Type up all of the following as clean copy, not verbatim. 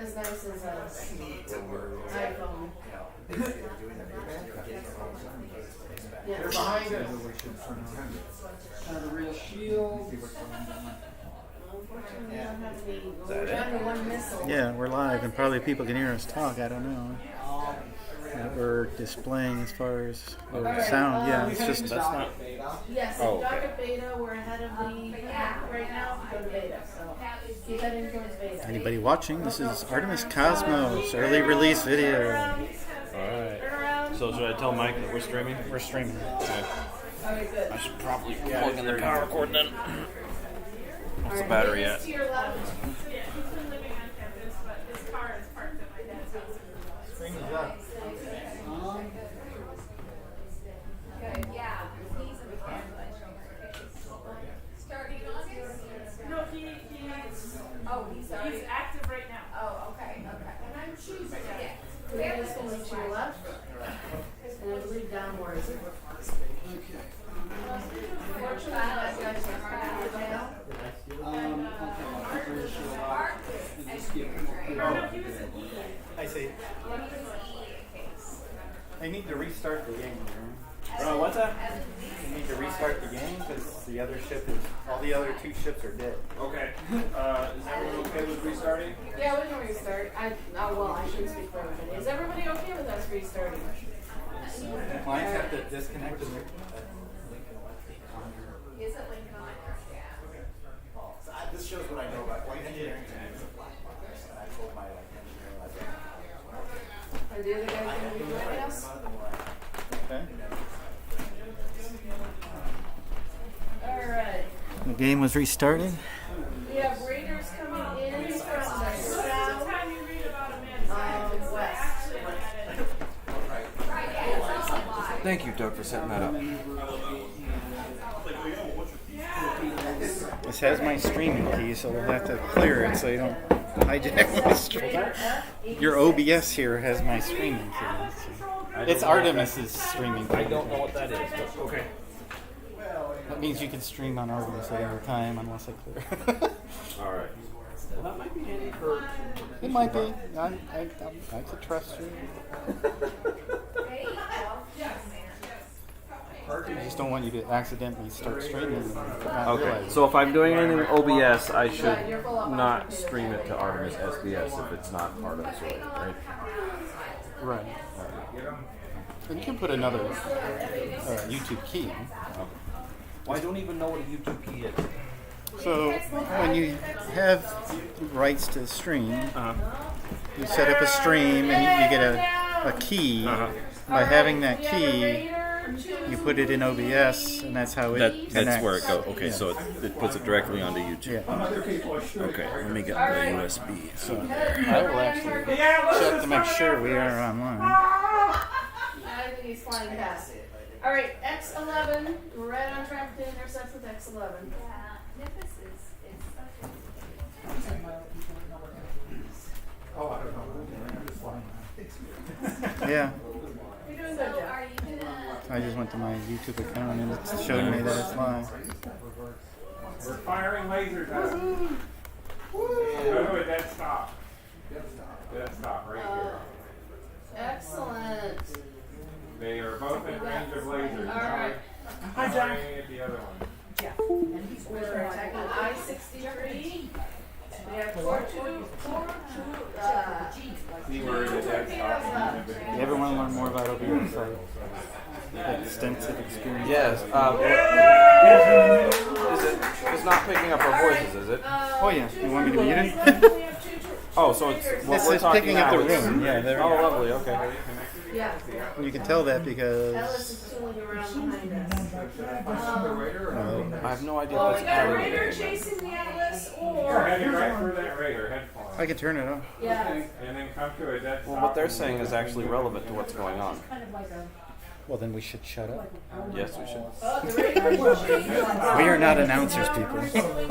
as nice as iPhone. They're behind us. The real shield. Unfortunately, we don't have any. We're down to one missile. Yeah, we're live, and probably people can hear us talk. I don't know. What we're displaying as far as sound. Yeah, it's just That's not. Yes, Oh, if okay. Dr. Beta, we're ahead of the pack right now. Go to beta, so keep heading towards beta. anybody watching. This is Artemis Cosmos early release video. Alright. So should I tell Mike that we're streaming? We're streaming. Okay. Okay, good. I should probably plug in the power cord then. What's the battery at? To your left. Yeah, he's been living on campus, but his car is parked at my dad's house. Screen is up. Okay, yeah, he's in the campus. Starting in August? No, he's He's active right now. Oh, okay, okay. And I'm choosing it. We're just going to your left. And I believe downwards. Unfortunately, that guy's not now. I see. I need to restart the game. Oh, what's that? I need to restart the game because the other ship is. All the other two ships are dead. Okay. Is everyone okay with restarting? Yeah, we can restart. Well, I shouldn't speak for everybody. Is everybody okay with us restarting? Clients have to disconnect the Is it Lincoln on there? Yeah. This shows what I know about engineering and I told my engineering Are the other guys going to be joining us? Okay. Alright. The game was restarted. We have raiders coming in from the south Time you read about Amanda. west. Thank you, Doug, for setting that up. This has my streaming key, so we'll have to clear it so you don't hijack my stream. Your OBS here has my streaming key. So. It's Artemis's streaming key. I don't know what that is, but okay. That means you can stream on Artemis at any time unless I clear. Alright. Well, that might be handy for... It might be. I could trust you. I just don't want you to accidentally start streaming. And not Okay, realize so if I'm doing anything in OBS, I should not stream it to Artemis SBS if it's not Artemis related, right? Right. And you can put another YouTube key in. Well, I don't even know what a YouTube key is. So when you have rights to stream, you set up a stream and you get a key. By having that key, you put it in OBS, and that's how it connects. That's where it goes. Okay, Yeah. so it puts it directly onto YouTube. Yeah. Okay, let me get the USB. So I will actually check to make sure we are online. I think he's flying past. Alright, X11. We're right on track to intercept with X11. Yeah, Memphis is Yeah. You're doing good, So Jeff. are you gonna... I just went to my YouTube account and it showed me that it's live. We're firing lasers at them. Go to a dead stop. Dead stop right here. Excellent. They are both in range of lasers. Alright. Hi, John. At the other one. We're attacking I-63. We have four See where the dead stop is. You ever want to learn more about OBS? I have extensive experience. Yes. It's not picking up our voices, is it? Oh yeah. You want me to mute it? Oh, so it's what This we're is talking picking up the now is- room. Yeah, there. Oh, lovely. Okay. Yeah. You can tell that Ellis because is tooling around behind us. I have no idea Well, if we that's got a audio. raider chasing the Atlas, We're heading or right through that radar head I flying. can turn it off. yeah. And then come to a dead stop. Well, what they're saying is actually relevant to what's going on. Well, then we should shut up. Yes, we should. Oh, the raider chasing We are not announcers, people.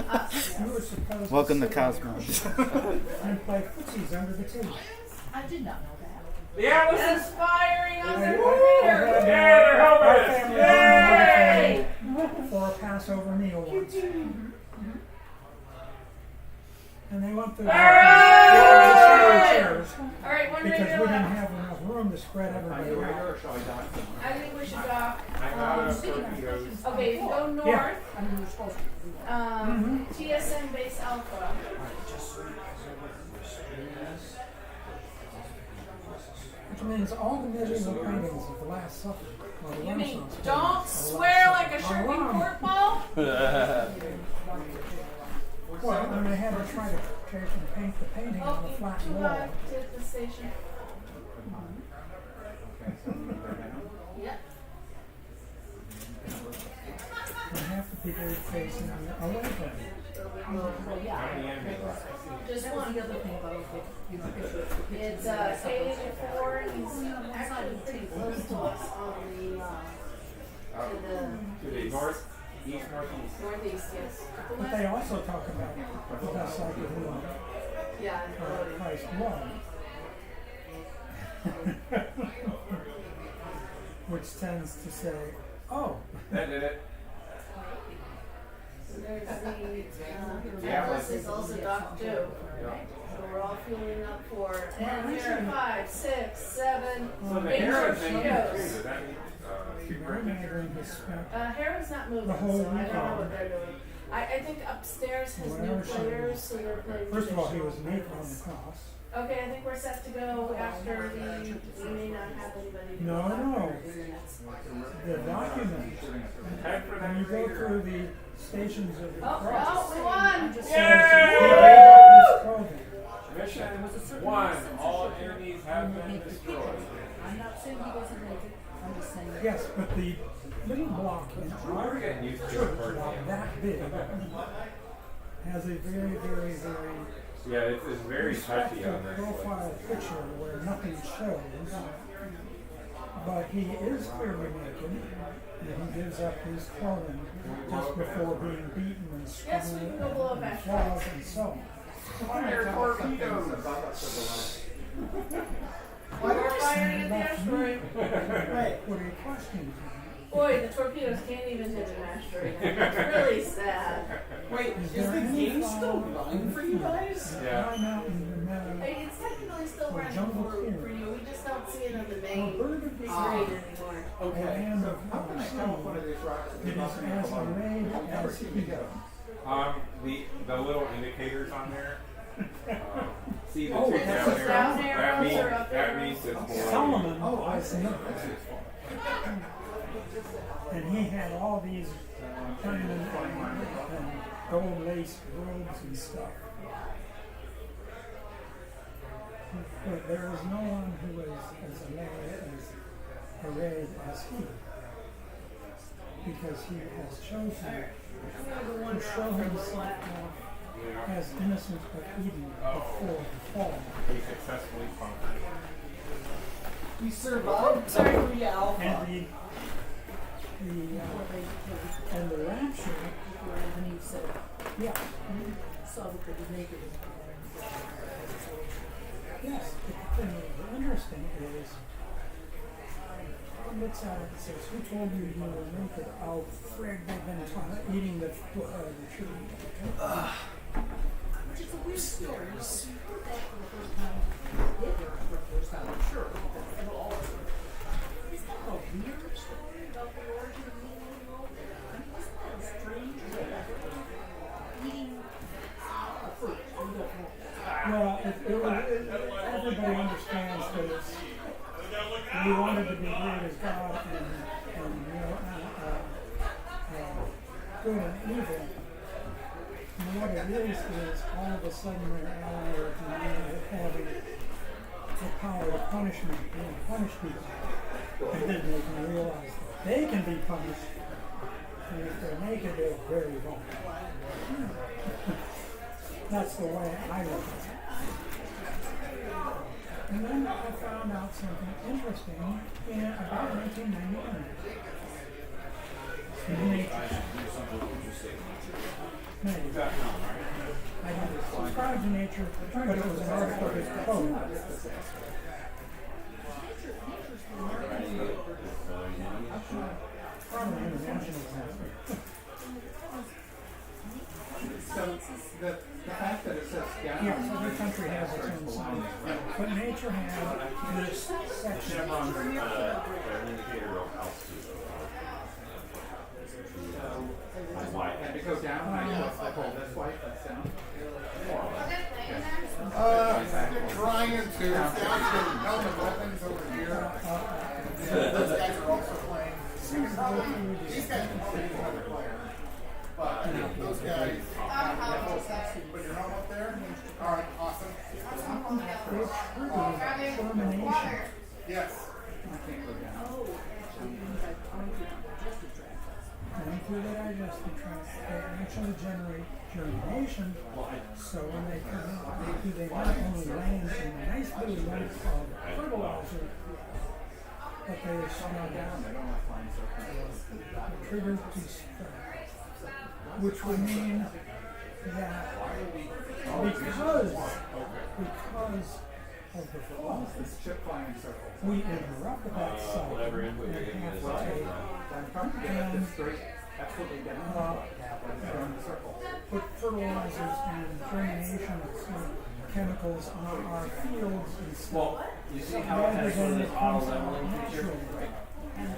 us. Welcome to Cosmos. And play footsies under the table. I did not know that. The Atlas That's is. firing on the Yeah, raider. they're helping us. Yay! For a Passover meal once. And they want the spread everybody Or out. shall I dock somewhere? I think we should dock. I got a torpedoes. Okay, if you go north, Yeah. TSM base alpha. Which means all the medieval paintings of the Last Supper. Or the You mean Renaissance don't paintings of the swear Last like a Supper are shrinking wrong. court ball? Well, when they had to try to paint the painting Oh, on the flat you wall. got to the station. Yep. And half the people are facing away from it. How many enemies left? Just one. It's K84. He's actually pretty close to us on the To the north, east, northeast. northeast, yes. But they also talk about the best like who Yeah, and floating. Christ was. Which tends to say, oh, That did it. So there's the Yeah, Atlas is also docked too. Yeah. So we're all fueling up for Well, 10, actually- 5, 6, 7, So the 8 Hera's in here too. torpedoes. Does that mean the Roman has spent Hera's not moving, The whole so I don't know weekend. what they're doing. I think upstairs has new Whatever she players, was. so they're playing. First of all, he traditional was naked on the games. cross. Okay, I think we're set to go after we may not have anybody. to No, go no. after this. The document, head for when that you go crater? through the stations of the cross, Oh, we won! says he Yay! gave up his clothing. Mission 1. All enemies have been destroyed. I'm not saying he wasn't naked, I'm just saying. Yes, but the little block in We're our getting used to it. church, Bird about dam. that big, has a very, very, very Yeah, it's very touchy on respectful this. profile picture where nothing shows. But he is clearly naked, and he gives up his clothing just before being beaten and Yes, we scorned can go blow up and asteroids. flogged and so on. Fire torpedoes! We're firing at the asteroid. Right, what are you questioning? Boy, the torpedoes can't even hit an asteroid. It's really sad. Wait, Is is there the any game file still running for you guys? Yeah. High mountain, no matter. Hey, it's technically still Or running jungle for clear. you. We just don't see it on the Or main bird of the screen sea. anymore. Okay, And so of how can I come up one of these rocks? It is as arrayed as he go. The little indicators on there. See the Oh, two that's down the there? down That arrows means, are up that arrows. means it's below. Solomon Oh, I was see. not. And he had all these diamond and gold lace robes and stuff. But there is no one who is as arrayed as he. Because he has chosen to show himself as innocent of Eden before the fall. He successfully conquered. We survived three alpha. And the rapture, And he said, yeah, saw that they were naked. yes. But the thing that's interesting is, let's says, who told you you were naked? Oh, frig, they've been eating the tree. Which is a weird story. You heard that for the first time. You did hear it for the first time, I'm sure. Is that a weird story about the origin of the world? I mean, isn't that a strange way of eating a fruit? We don't know. Well, everybody understands that it's, we wanted to be great as God and good and evil. And what it is all of a sudden they're allied with the idea of having the power of punishment, punish people. And then they can realize that they can be punished. And if they're naked, they're very vulnerable. That's the way I look at it. And then I found out something interesting in about 1999. Nature. I didn't subscribe to Nature, but it was an article that quoted. Probably international. So the fact that it says down. Yes, every country has its own science. But nature had this section. Chevron's an indicator of altitude. White. And to go down, I pull this way, that's down. They're trying to. Down to helmet weapons over here. Those guys are also playing. These guys are playing another player. But those guys. Put your helmet up there. Alright, awesome. Termination. Yes. Going through the digestive tract, they actually generate germination. So when they come out, they not only land in a nice little lump of fertilizer, but they slow down the trigger piece, which would mean that because of the velocity, Chip flying circles. we interrupt that cycle and have to take and put fertilizers and germination chemicals on our fields and stuff. Well, you see how it has sort of this auto-leveling feature?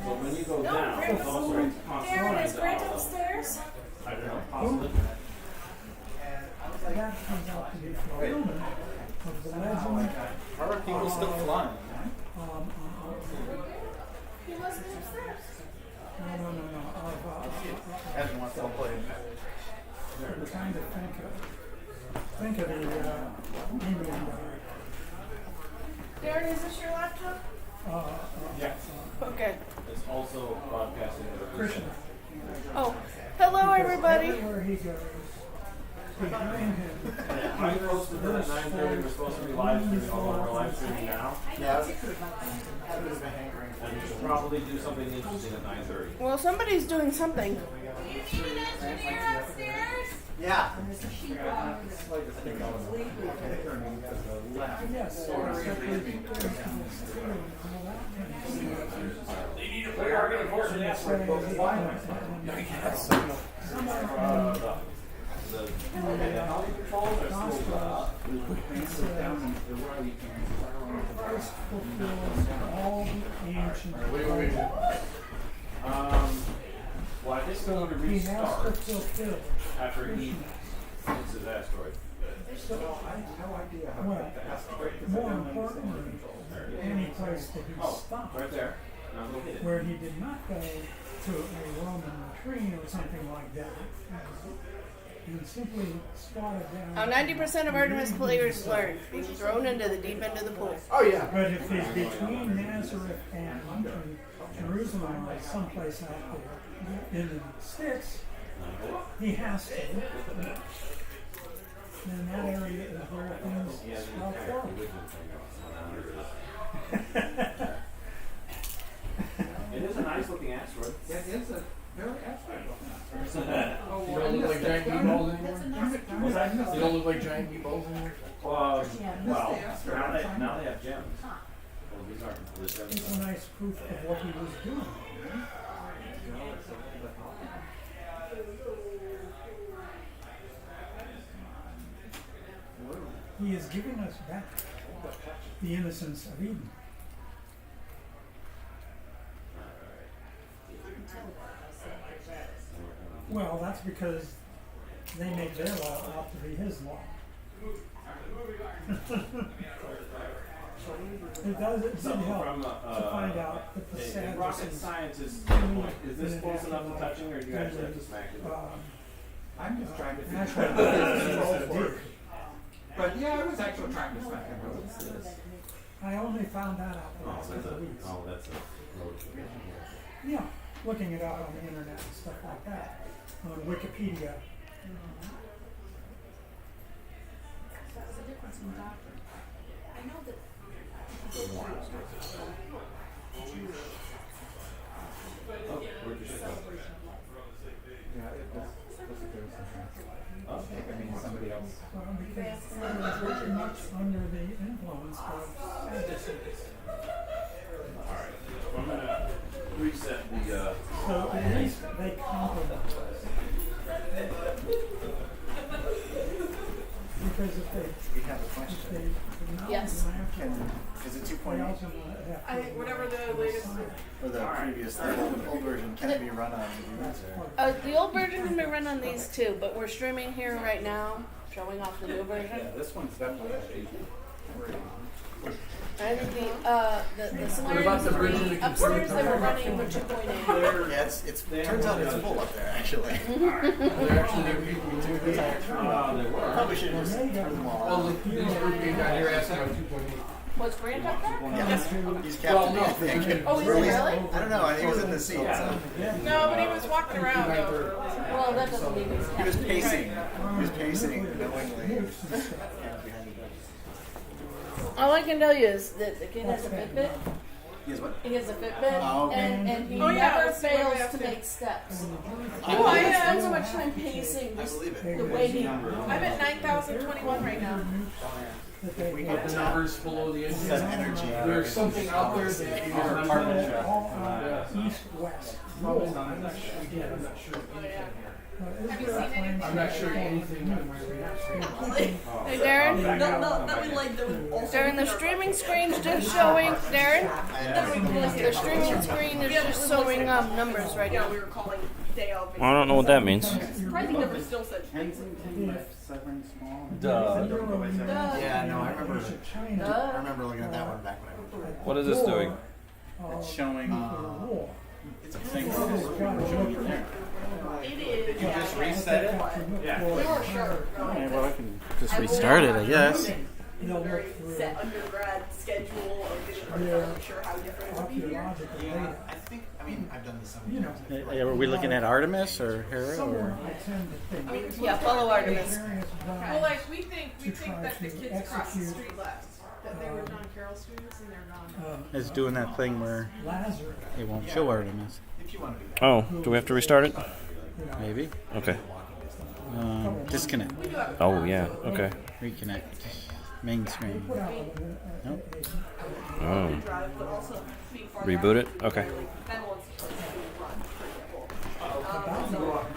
So when you go down, it's also Darren, is Grant upstairs? I don't know, possibly. That comes out to be fulfillment of the legend. How are people still flying? He wasn't upstairs. No. Hasn't once played. I'm trying to think of the email. Darren, is this your laptop? Yes. Okay. It's also broadcasting. Christian. Oh, hello everybody. Everywhere he goes, behind him. I posted that at 9:30. We're supposed to be live streaming, although we're live streaming now. Yes. And we should probably do something interesting at 9:30. Well, somebody's doing something. Yeah. Yes, We are going to force an answer for both flying. The helicopter controls are still Christ fulfills all the ancient covenants. Well, I just going to He has to restart fulfill. after he hits his asteroid. Well, more importantly, any place that he stopped, Right there. Now go hit it. where he did not go to a Roman latrine or something like that, and simply squatted down. How 90% of Artemis players learn being thrown into the deep end of the pool. Oh yeah. But if he's between Nazareth and Jerusalem or someplace out there in the sticks, he has to. Then that area is where things start flowing. It is a nice looking asteroid. It is a very abstract looking. You don't look like giant meatballs anymore? What's that? You don't look like giant meatballs anymore? Well, now they have gems. Well, these aren't the gems. It's a nice proof of what he was doing. He is giving us back the innocence of Eden. Well, that's because they make their law out to be his law. It did help From to find out that the a rocket Sadducees scientist, is this close enough to touching, or do you actually have to smack it? I'm just trying to actually figure But yeah, I was actually trying to smack him. I only found that out the Oh, last that's couple of weeks. a road. Yeah, looking it up on the internet and stuff like that, on Wikipedia. That was the difference in doctrine. I know that Where'd you sit down? Yeah, it was supposed to go somewhere. Oh. I mean, somebody else. Well, because they were very much under the influence of Sadducees. Alright, I'm gonna reset the, So at least they compromised. Because if they, We have a if question. they acknowledge Yes. them afterwards, Is it they 2.8? also have I think whatever the latest. Or the previous, the old version can be run on these? The old version can be run on these too, but we're streaming here right now, showing off the new version. This one's definitely. I think the about similarities the version of that the upstairs can- they were running were 2.8. Yeah, it's turns out it's full up there actually. They're actually new people too. Probably should have just turned them all Well, off. these group came down here asking about 2.8. Was Grant up there? Yeah. He's captain, I think. Oh, is he Or at least- really? I don't know. I think he was in the seat. So. No, but he was walking around though. Well, that doesn't mean he's He was pacing. He was pacing knowingly. All I can tell you is that the kid has a Fitbit. He is what? He has a Fitbit, Oh, okay. and he Oh, yeah, never let's see what we fails have to to- make steps. Oh, I He am. spends so much time pacing, I just believe it. the way he. I'm at 9,021 right now. that they We have get The numbers below the engine. that energy. There's something out there that you are all east-west. Have you seen anything? I'm not sure anything on my radar. Hey, Darren. Darren, the streaming screen's just showing. Darren, the streaming screen is just showing numbers right now. We were calling day of. I don't know what that means. Surprising number still said. Duh. Yeah, no, I remember. I China, remember looking at that one back when I was. What is this doing? It's showing. war. It's a thing. It is. Did you just reset it? Yeah. We weren't sure. Okay, well, I can just restart it, I guess. They'll Very look through set undergrad schedule of getting Yeah. I'm sure how different it would be here. archaeological Yeah, data. I think. I mean, I've done this so You many know, times. Are we looking at Artemis or Hera somewhere or? I tend to think. Yeah, follow Artemis. Various Well, vibes. like we think To that the try to kids across the execute, street left. That they were John Carroll students and they're gone. It's doing that thing where Lazarus, it won't show Artemis. If you want to be. Oh, do we have to restart it? Maybe. Okay. Disconnect. Oh yeah. Okay. Reconnect. Main screen. Nope. Oh. Drive, but also being far Reboot it. Okay. Ben wants to run, for example. So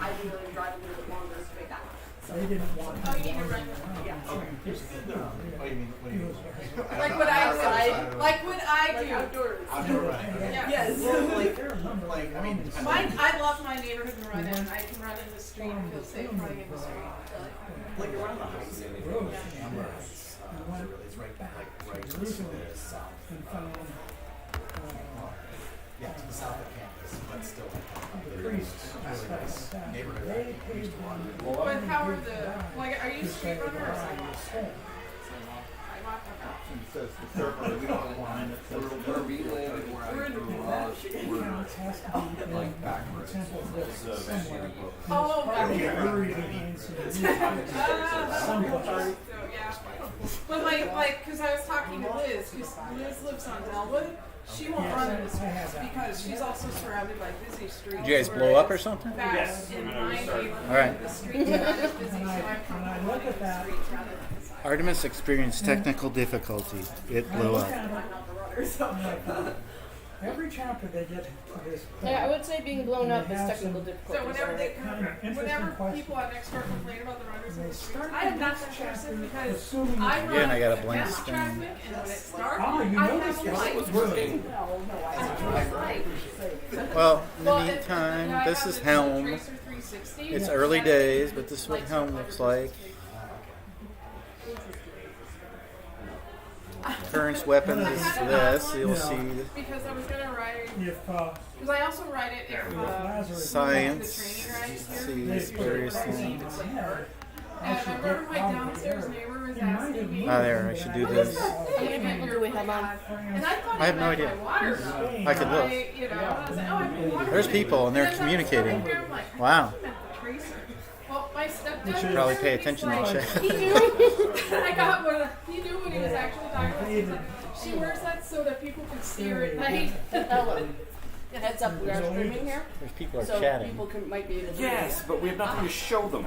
I do really drive a little bit longer to make that. they didn't want Oh, you need to run. Yeah. Oh, you mean, what do you mean? Like what I do. Like what I do. Outdoors. Outdoor running. Yes. Like, I mean, depending Mine, on- I love my neighborhood and run in. I can run in the street and feel safe running in the street. like you're on the heights. It's right back, like right to the south. and found Yeah, to the south of campus, but still. priests and stuff like that. Neighborhood. They paid one But how are the, like, are you to street say runner or why sidewalk? you said. Sidewalk? We're in the Counts has to be in the temple list somewhere. Oh, Probably okay. buried behind some Ah, someplace. so, yeah. But like, cause I was talking to Liz, cause Liz lives on Delwood. She won't run in the streets because she's also surrounded by busy streets. Did you guys blow up or something? Yes. In my neighborhood, All right. the streets are not as busy, so When I'm I look running at the that, streets rather than the sidewalk. Artemis experienced technical difficulty. It blew up. I'm not the runner, so. every chapter they get to this point. Yeah, I would say being blown up is They have technical some- difficulties. So whenever they Kind of interesting whenever question. people on Next Door complain about the runners in They the streets, start I am the not next that person chapter because assuming I that- run Again, I got a blank against screen. traffic, and when it's dark, Oh, you I know have this a guy light. was working. Well, in the Well, meantime, I this have is the Helm. Tracer 360, It's and early that days, is but this is what lights Helm up looks everywhere. like. Current weapon is this. You'll see Because I was gonna ride, If, because I also ride it if Lazarus science. the training rides See here. these various things. It's like hard. I And I should remember get my out of downstairs there. neighbor was It might have asking me, moved, Ah, there, I should do but this. What do we have on? and I thought I have it no meant idea. my water bill. I could look. You know, I was like, oh, I pay water There's bill. people and they're then I was communicating. sitting here, I'm like, Wow. I meant the tracer. Well, my stepdad should was probably there, pay he's attention to like, chat. He knew. I got what he knew what he was actually talking about. He's like, she wears that so that people can see her at night. Hello. Heads up, we are streaming here, There's people are so chatting. people might be able to. Yes, but we have nothing to show them.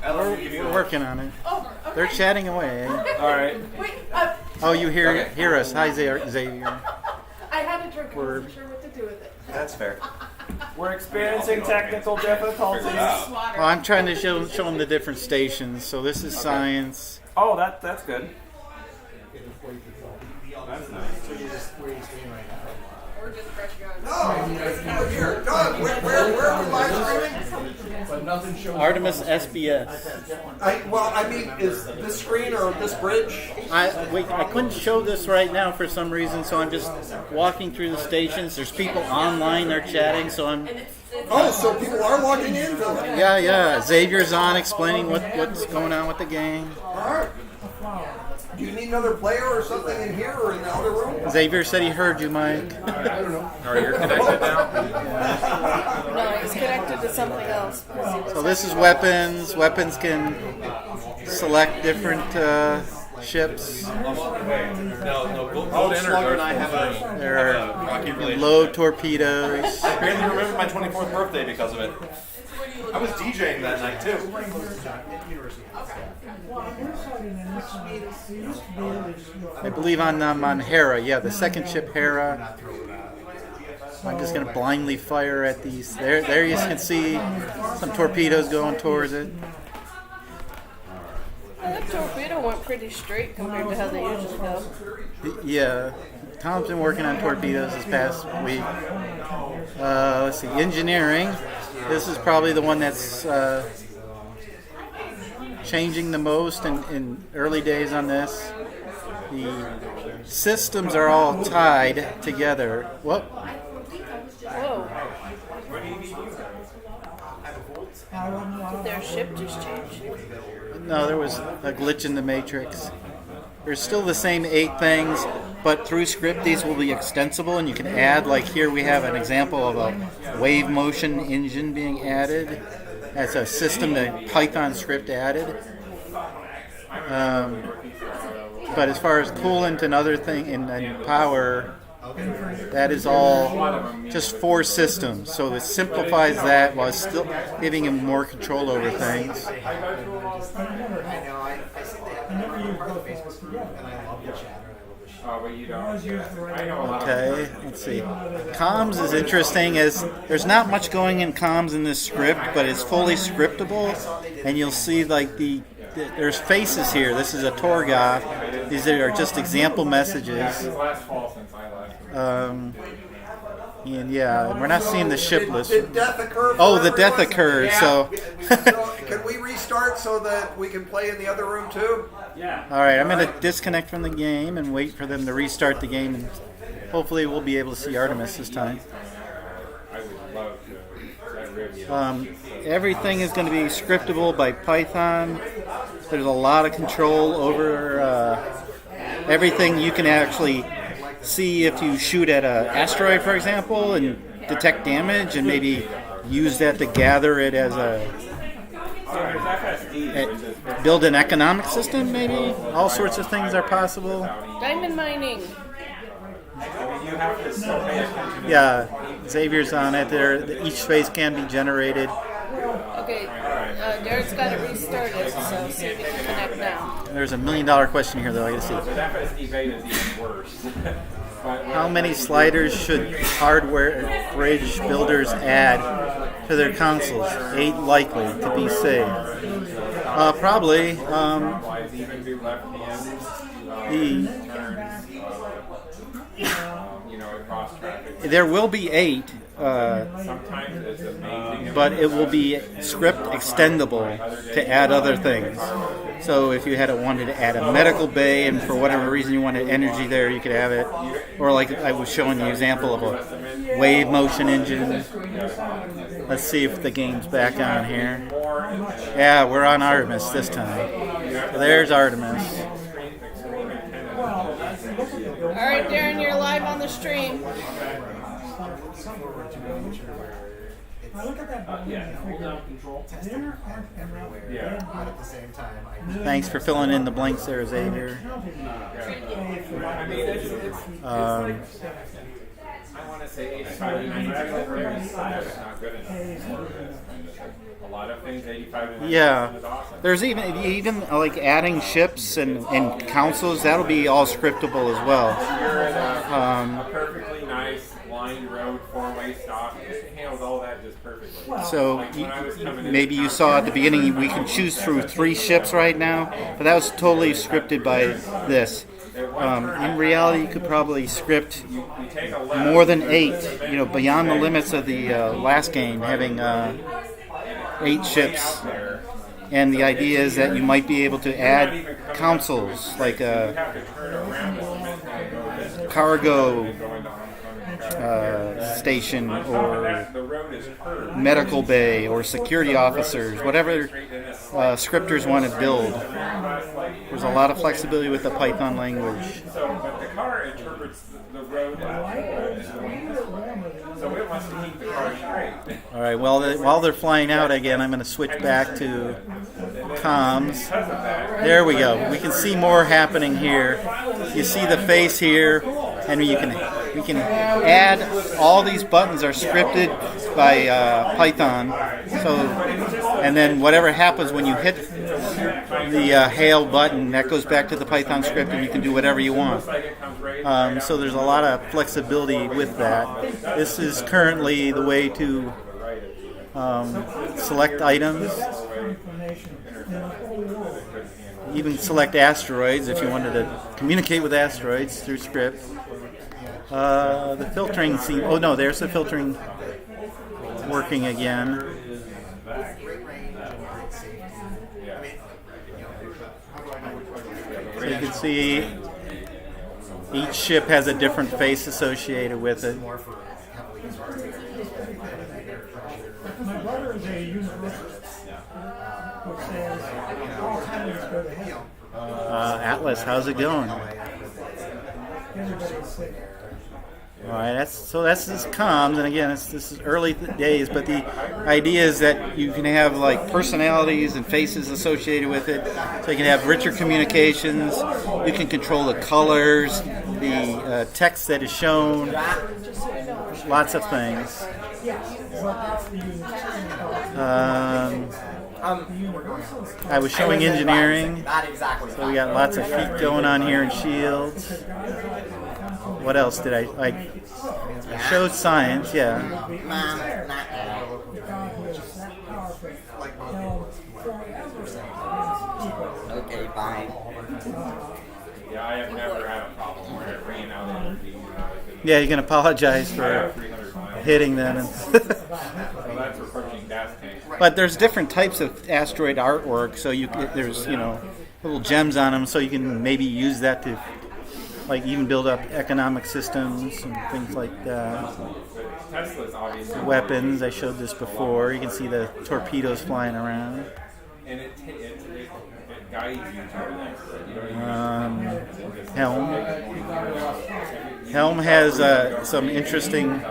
We're working on it. Oh, okay. They're chatting away. All right. Wait, Oh, you hear us. Hi, Xavier. I had a drink. I Word. wasn't sure what to do with it. That's fair. We're experiencing technical difficulties. Well, I'm trying to show them the different stations. So this is science. Oh, that's good. That's nice. No, here, Doug, where are we live streaming? But nothing shows. Artemis SBS. I mean, is this screen or this bridge? I couldn't show this right now for some reason, so I'm just walking through the stations. There's people online, they're chatting, so I'm... Oh, so people are logging in? Yeah. Xavier's on explaining what's going on with the game. All right. Do you need another player or something in here or in the other room? Xavier said he heard you, Mike. I don't know. Are you connected now? No, he's connected to something else. So this is weapons. Weapons can select different ships. They're load torpedoes. I barely remember my 24th birthday because of it. I was DJing that night too. I believe on Hera. Yeah, the second ship Hera. I'm just going to blindly fire at these. There you can see some torpedoes going towards it. That torpedo went pretty straight compared to how they usually go. Yeah, Tom's been working on torpedoes this past week. Let's see, engineering. This is probably the one that's changing the most in early days on this. The systems are all tied together. Whoop. Whoa. Did their ship just change? No, there was a glitch in the matrix. There's still the same 8 things, but through script these will be extensible, and you can add, like here we have an example of a wave motion engine being added. That's a system that Python script added. But as far as coolant and other thing and power, that is all just 4 systems. So it simplifies that while still giving him more control over things. Okay, let's see. Comms is interesting as there's not much going in comms in this script, but it's fully scriptable, and you'll see like there's faces here. This is a Torgoth. These are just example messages. And yeah, we're not seeing the ship list. Did death occur? Oh, the death occurred. So, So can we restart so that we can play in the other room too? Yeah. all right, I'm going to disconnect from the game and wait for them to restart the game, and hopefully we'll be able to see Artemis this time. I would love to. Everything is going to be scriptable by Python. There's a lot of control over everything. You can actually see if you shoot at an asteroid, for example, and detect damage, and maybe use that to gather it as build an economic system, maybe. All sorts of things are possible. Diamond mining. Yeah, Xavier's on it. Each space can be generated. Okay, Derek's got to restart it, so see if we can connect now. There's $1 million question here, though. I gotta see. FSD beta is even worse. How many sliders should hardware bridge builders add to their consoles? 8 likely to be safe. Probably. There will be 8. But it will be script extendable to add other things. So if you wanted to add a medical bay, and for whatever reason you wanted energy there, you could have it. Or like I was showing the example of a wave motion engine. Let's see if the game's back on here. Yeah, we're on Artemis this time. So there's Artemis. All right, Darren, you're live on the stream. I look at that button and I figure, there are At the same time, Thanks for filling in the blanks there, Xavier. I want to say 85 to 95 is not good enough. A lot of things 85 to 95 Yeah, is awesome. there's even like adding ships and councils. That'll be all scriptable as well. You're at a perfectly nice blind road 4-way stop. Just hammer handled all that just perfectly. So Like when I was coming in, maybe you saw at the beginning we can choose through 3 ships right now, but that was totally scripted by this. In reality, you could probably script you take a left, more than 8. You know, beyond the limits of the last game, having 8 ships. And the idea is that you might be able to add consoles like a cargo station or medical bay or security officers, whatever scriptors want to build. There's a lot of flexibility with the Python language. But the car interprets the road as so it wants to keep the car straight. All right, well, while they're flying out again, I'm going to switch back to comms. There we go. We can see more happening here. You see the face here, and we can add all these buttons are scripted by Python. So, and then whatever happens when you hit the hail button, that goes back to the Python script, and you can do whatever you want. So there's a lot of flexibility with that. This is currently the way to select items. Even select asteroids if you wanted to communicate with asteroids through script. The filtering seems... Oh no, there's the filtering working again. So you can see each ship has a different face associated with it. My brother is a universalist, which says all humans go to hell. Atlas, how's it going? Everybody's sick. All right, that's this comms, and again, this is early days, but the idea is that you can have like personalities and faces associated with it, so you can have richer communications. You can control the colors, the text that is shown, lots of things. I was showing engineering, so we got lots of feet going on here in shields. What else did I showed science, yeah. Okay, fine. Yeah, I have never had a problem where it ran out of energy. Yeah, you can apologize for hitting them. So that's approaching gas tank. But there's different types of asteroid artwork, so there's little gems on them, so you can maybe use that to like even build up economic systems and things like that. Tesla's obviously Weapons, I showed this before. You can see the torpedoes flying around. and it guides you to the next. Helm. Helm has some interesting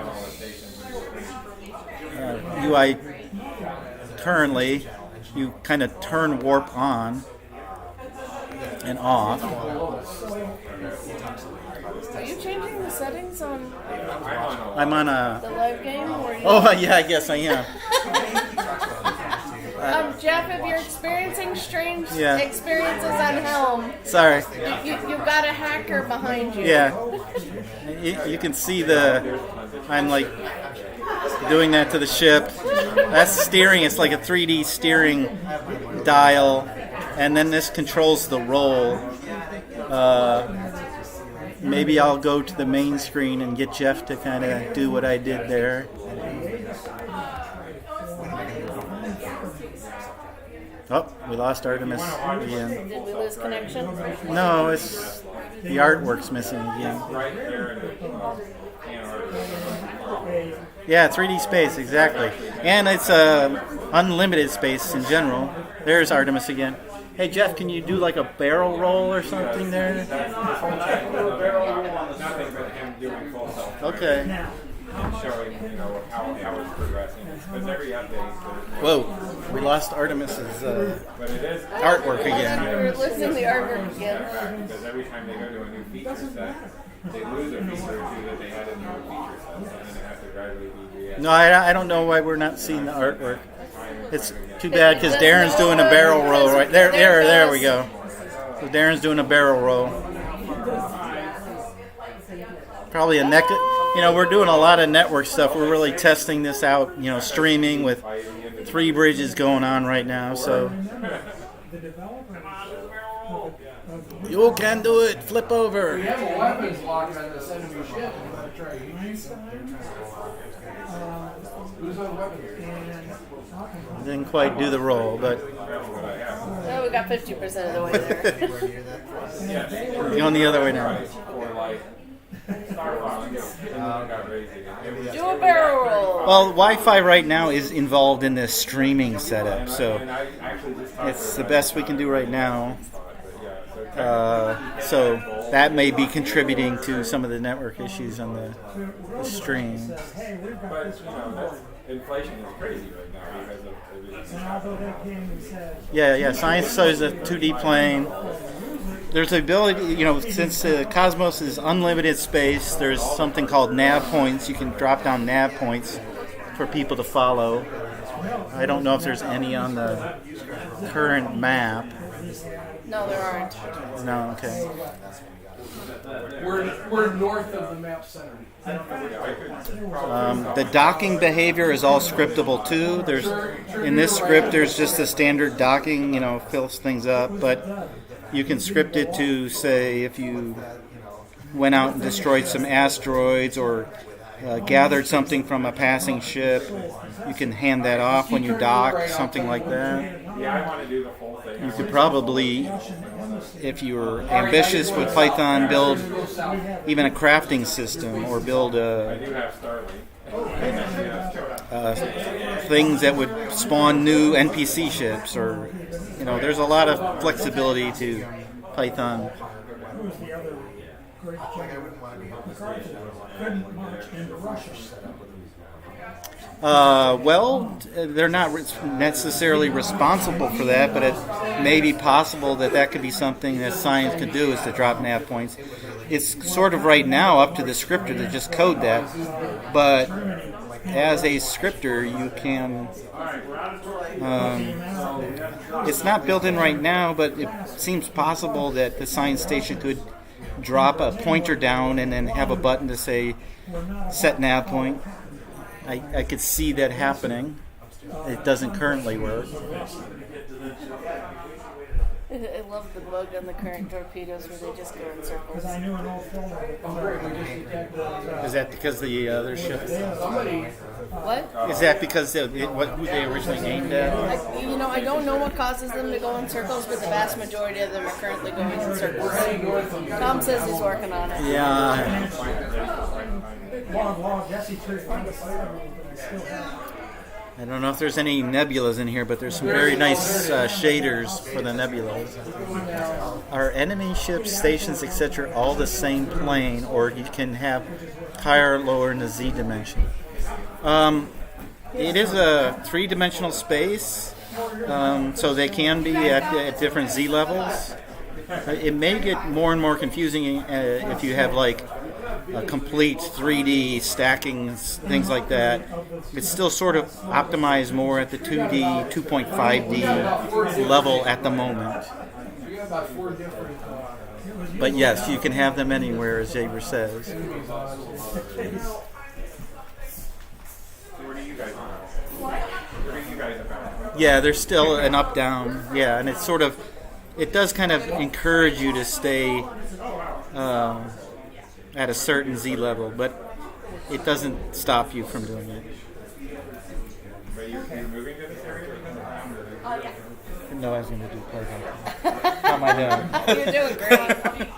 UI. Currently, you kind of turn warp on and off. Are you changing the settings on I'm on the live game? Or you... Oh, yeah, I guess I am. Jeff, if you're experiencing strange Yeah. experiences on Helm, Sorry. you've got a hacker behind you. Yeah. You can see I'm like doing that to the ship. That's steering. It's like a 3D steering dial. And then this controls the roll. Maybe I'll go to the main screen and get Jeff to kind of do what I did there. Oh, we lost Artemis again. Did we lose connection? No, it's the artwork's missing again. Right there in Antarctica. Yeah, 3D space, exactly. And it's unlimited space in general. There's Artemis again. Hey, Jeff, can you do like a barrel roll or something there? Nothing but him doing full self. Okay. Showing, how it's progressing. Because every update. Whoa, we lost Artemis's But it is artwork again. We're losing the artwork again. because every time they go to a new feature set, they lose a feature or two that they had in their feature set, and then it has to gradually be reactivated. No, I don't know why we're not seeing the artwork. It's too bad because Darren's doing a barrel roll right there. There we go. So Darren's doing a barrel roll. Probably a we're doing a lot of network stuff. We're really testing this out, streaming with 3 bridges going on right now. So The developers you can do it. Flip over. We have a weapons lock on this enemy ship. I'm gonna try to use it. Who's on weapons? Didn't quite do the roll, but Oh, we got 50% of the way there. going the other way now. Do a barrel roll. Well, Wi-Fi right now is involved in this streaming setup, so it's the best we can do right now. So that may be contributing to some of the network issues on the stream. hey, we've got But this inflation is crazy right now because of everything. And although they came and said, Yeah. Science shows a 2D plane. There's the ability, since Cosmos is unlimited space, there's something called nav points. You can drop down nav points for people to follow. I don't know if there's any on the current map. No, there aren't. No, okay. We're north of the map center. The docking behavior is all scriptable too. In this script, there's just a standard docking, fills things up, but you can script it to say if you went out and destroyed some asteroids or gathered something from a passing ship, you can hand that off when you dock, something like that. Yeah, I want to do the full thing. You could probably, if you were ambitious with Python, build even a crafting system or build I do have Starlink. things that would spawn new NPC ships, or there's a lot of flexibility to Python. who was the other great general? MacArthur couldn't march into Russia. They're not necessarily responsible for that, but it may be possible that could be something that science could do, is to drop nav points. It's sort of right now up to the scripter to just code that, but as a scripter, you can. It's not built in right now, but it seems possible that the science station could drop a pointer down and then have a button to say set nav point. I could see that happening. It doesn't currently work. I love the bug on the current torpedoes where they just go in circles. Because I knew an old fellow that Is that because the other ship? What? Is that because who they originally aimed at? I don't know what causes them to go in circles, but the vast majority of them are currently going in circles. Tom says he's working on it. Yeah. log, Jesse Tree, but I still have. I don't know if there's any nebulas in here, but there's some very nice shaders for the nebulas. Are enemy ships, stations, etc. all the same plane, or you can have higher or lower in the Z dimension? It is a 3-dimensional space, so they can be at different Z levels. It may get more and more confusing if you have like a complete 3D stacking, things like that. It's still sort of optimized more at the 2D, 2.5D level at the moment. But yes, you can have them anywhere, as Jaber says. Yeah, there's still an up-down. Yeah, and it's sort of, it does kind of encourage you to stay at a certain Z level, but it doesn't stop you from doing it. No, I was going to do playback. How am I doing? You're doing great.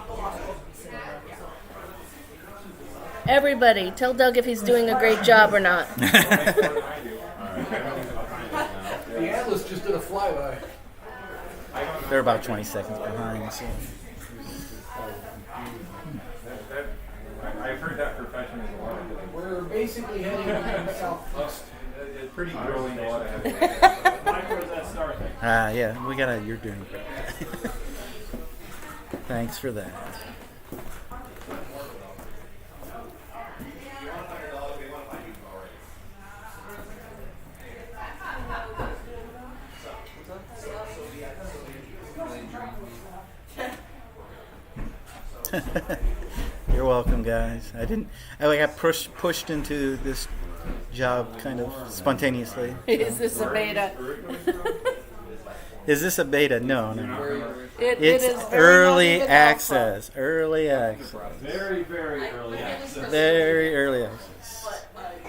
Everybody, tell Doug if he's doing a great job or not. The Atlas just did a flyby. They're about 20 seconds behind. So. I've heard that profession is a lot of it. We're basically heading southeast. It's pretty drilling a lot of heavy. Yeah, you're doing great. Thanks for that. You're welcome, guys. I got pushed into this job kind of spontaneously. Is this a beta? Is this a beta? No. It It's is very early not even access. Early access. Very, very early access. Very early access.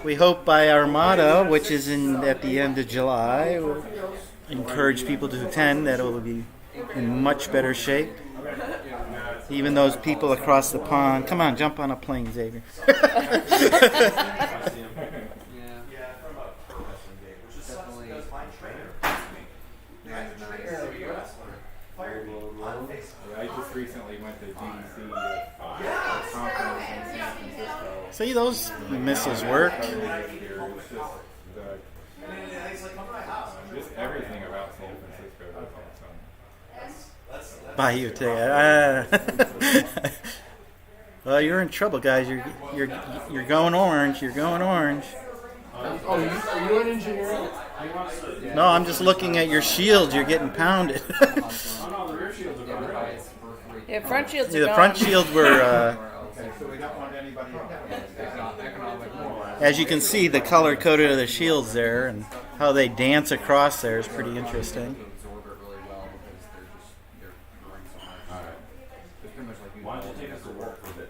We hope by Armada, which is at the end of July, we'll encourage people to attend. That it will be in much better shape. Even those people across the pond. Come on, jump on a plane, Xavier. I just recently went to DDC conference in San Francisco. See, those missiles work. Just everything about San Francisco is awesome. By you, well, you're in trouble, guys. You're going orange. You're going orange. Are you an engineer? No, I'm just looking at your shield. You're getting pounded. Yeah, front shields are The gone. front shields were. So we don't want anybody. As you can see, the color coded of the shields there, and how they dance across there is pretty interesting. Why don't you take us to work for a bit?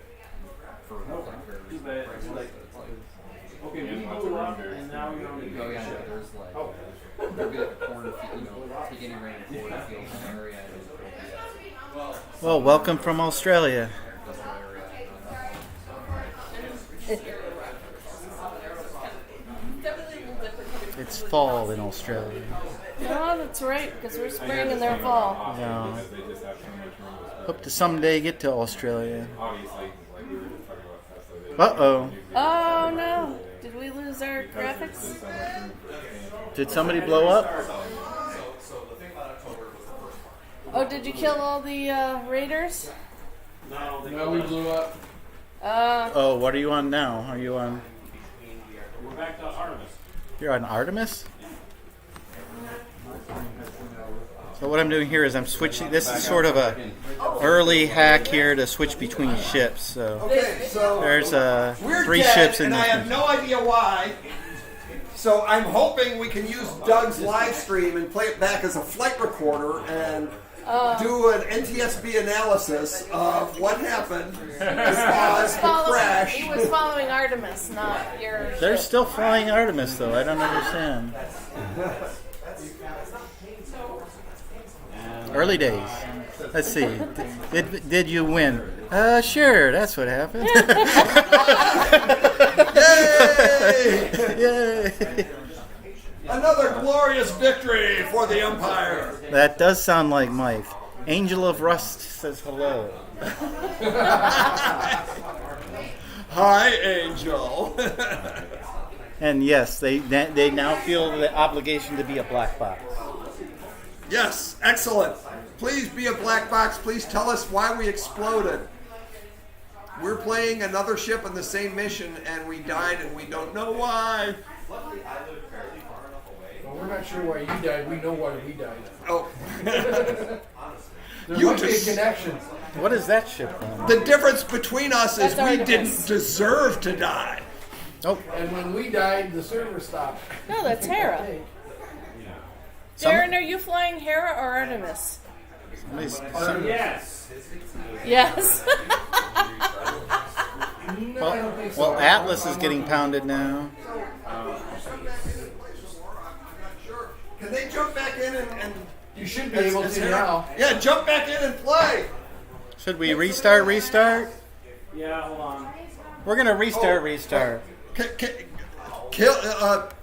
Okay, we blew up and now we don't need to go. There'd be like a corner, take any rain in corner field area. Well, welcome from Australia. It's fall in Australia. No, that's right, because we're spring and they're fall. Yeah. Hope to someday get to Australia. Uh-oh. Oh no! Did we lose our graphics? Did somebody blow up? Oh, did you kill all the raiders? No, we blew up. Oh, what are you on now? Are you on... We're back to Artemis. You're on Artemis? So what I'm doing here is I'm switching. This is sort of a early hack here to switch between ships. So Okay, so there's we're 3 dead, ships in and this I have one. no idea why. So I'm hoping we can use Doug's live stream and play it back as a flight recorder and do an NTSB analysis of what happened to cause the crash. He was following Artemis, not your. They're still flying Artemis, though. I don't understand. Early days. Let's see. Did you win? Sure. That's what happened. Yay! Yay! Another glorious victory for the Empire. That does sound like Mike. Angel of Rust says hello. Hi, Angel. And yes, they now feel the obligation to be a black box. Yes, excellent. Please be a black box. Please tell us why we exploded. We're playing another ship on the same mission, and we died, and we don't know why. Well, we're not sure why you died. We know why we died. Oh. There You might be a just- connection. What is that ship on? The difference between us is That's we Artemis. didn't deserve to die. Oh, And when we died, the server stopped. No, that's Hera. Darren, are you flying Hera or Artemis? Yes. Yes. No, I don't think so. well, Atlas is getting pounded now. Can they jump back in and You should be able to now. yeah, jump back in and play. Should we restart? Yeah, hold on. We're gonna restart. Kill,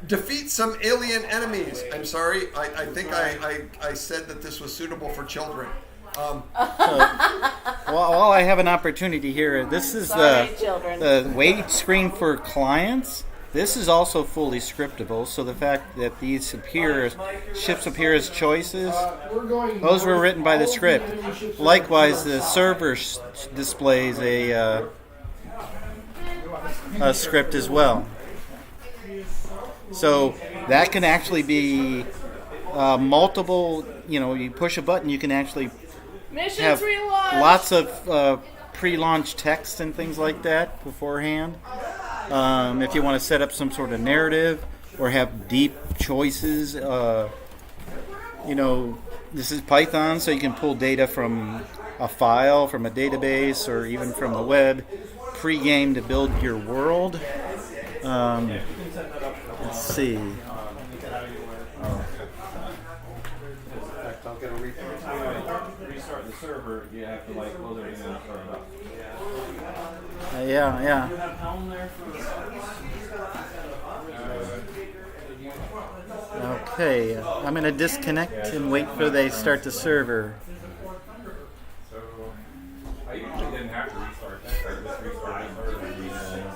defeat some alien enemies. I'm sorry. I think I said that this was suitable for children. Well, while I have an opportunity here, this is Sorry, children. the wait screen for clients. This is also fully scriptable, so the fact that these ships appear as choices, We're going. those were written by the all script. enemy ships are Likewise, going the to stop. server displays a script as well. So that can actually be multiple. You push a button, you can actually Missions have relaunched. lots of pre-launch text and things like that beforehand. If you want to set up some sort of narrative or have deep choices, this is Python, so you can pull data from a file, from a database, or even from the web, pre-game to build your world. Let's see. Restart the server, you have to close everything and start it up. Yeah. Okay, I'm going to disconnect and wait for they start the server. So I usually didn't have to restart that. I just restarted the server.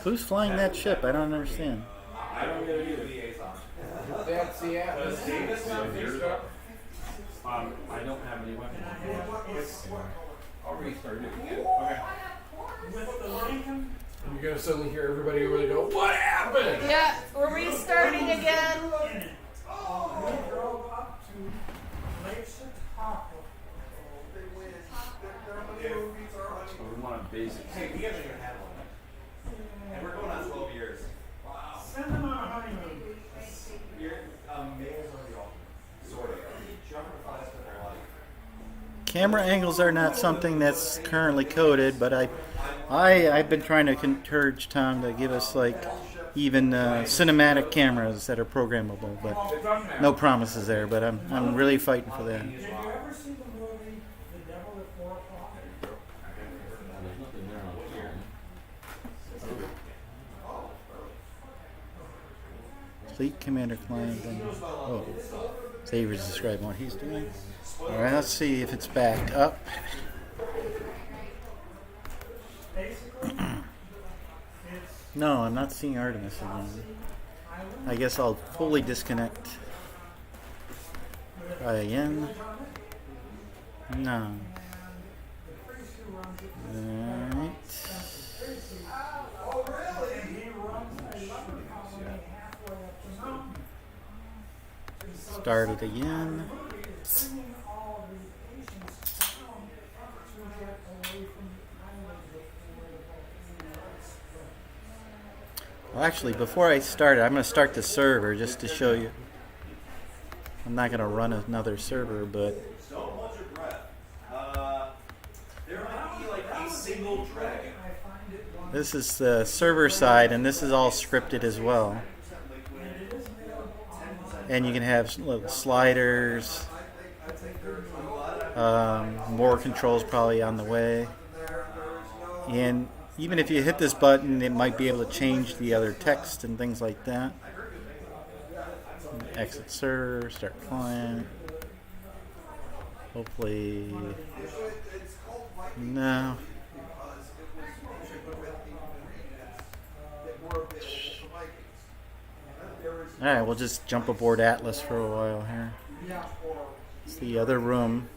Who's flying that ship? I don't understand. I don't get it either. That's the Atlas. I don't have any weapons. I'll restart it. Okay. You're gonna suddenly hear everybody really go, "What happened?" Yeah, we're restarting again. We want a basic. Hey, we haven't even had one. And we're going on 12 years. Wow. Send them on a honeymoon. You're amazing. Sort of. Jumping the flies with their life. Camera angles are not something that's currently coded, but I've been trying to encourage Tom to give us even cinematic cameras that are programmable, but no promises there. But I'm really fighting for that. Did you ever see the movie The Devil at 4 O'Clock? Fleet Commander client. Oh, Xavier's describing what he's doing. All right, let's see if it's back up. No, I'm not seeing Artemis again. I guess I'll fully disconnect. Try again. No. Alright. Start it again. Well, actually, before I start it, I'm going to start the server just to show you. I'm not going to run another server, but Don't hold your breath. There might be a single dragon. this is the server side, and this is all scripted as well. And you can have little sliders. More controls probably on the way. And even if you hit this button, it might be able to change the other text and things like that. Exit server, start client. Hopefully, no. Alright, we'll just jump aboard Atlas for a while here. It's the other room.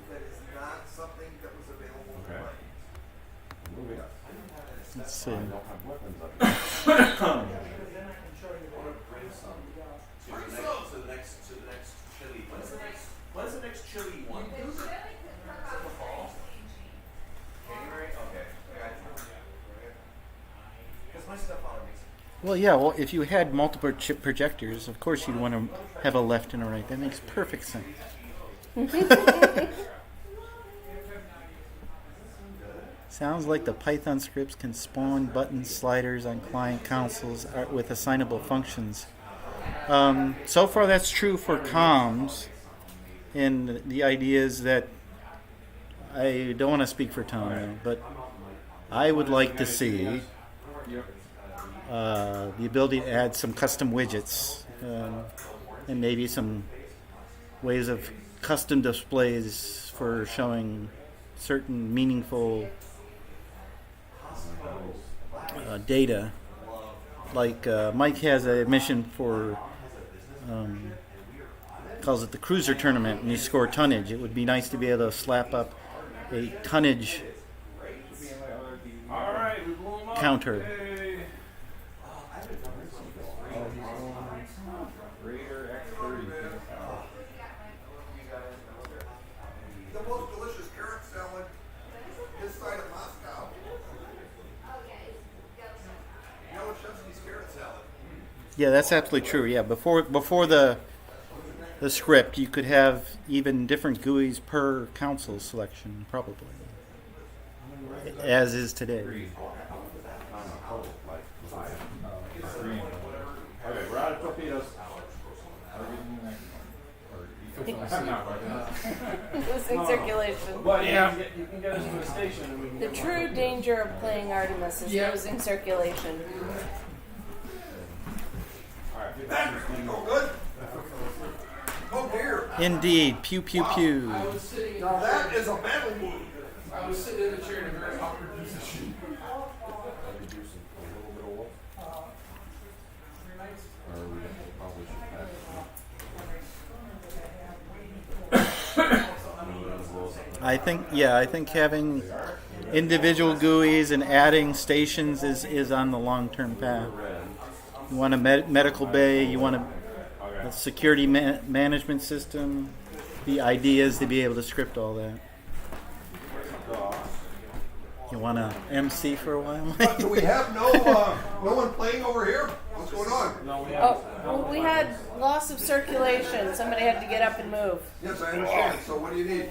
Let's see. When's the next chili one? Fall? January? Okay. Because my stepfather makes it. Well, yeah, well, if you had multiple chip projectors, of course you'd want to have a left and a right. That makes perfect sense. Sounds like the Python scripts can spawn buttons, sliders on client consoles with assignable functions. So far that's true for comms, and the idea is that I don't want to speak for Tom, but I would like to see the ability to add some custom widgets and maybe some ways of custom displays for showing certain meaningful data. Like Mike has a mission for calls it the cruiser tournament, and you score tonnage. It would be nice to be able to slap up a tonnage counter. Yeah, that's absolutely true. Yeah, before the script, you could have even different GUIs per console selection, probably, as is today. Okay, we're out of torpedoes. Losing circulation. Well, yeah. You can get us to a station. And we can The true danger of playing Artemis is losing circulation. Oh, good. Oh, dear. Indeed, pew pew pew. Now that is a battle move. I was sitting in a chair in a very awkward position. I think having individual GUIs and adding stations is on the long-term path. You want a medical bay, you want a security management system. The idea is to be able to script all that. You want a MC for a while? Do we have no one playing over here? What's going on? No, we Oh, well, we had loss of circulation. Somebody had to get up and move. Yes, I understand. So what do you need?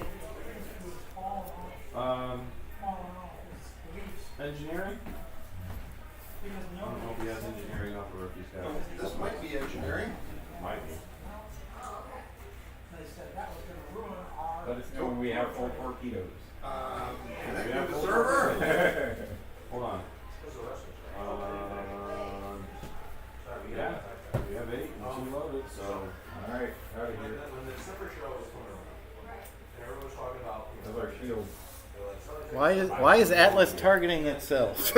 Engineering? I don't know if he has engineering up or if he's got. This might be engineering. Might be. But it's when we have full torpedoes. Connect to the server. Hold on. Yeah, we have 8 and 2 loaded, so. Alright, out of here. When the December show was coming around, and everyone was talking about. That's our shield. Why is Atlas targeting itself?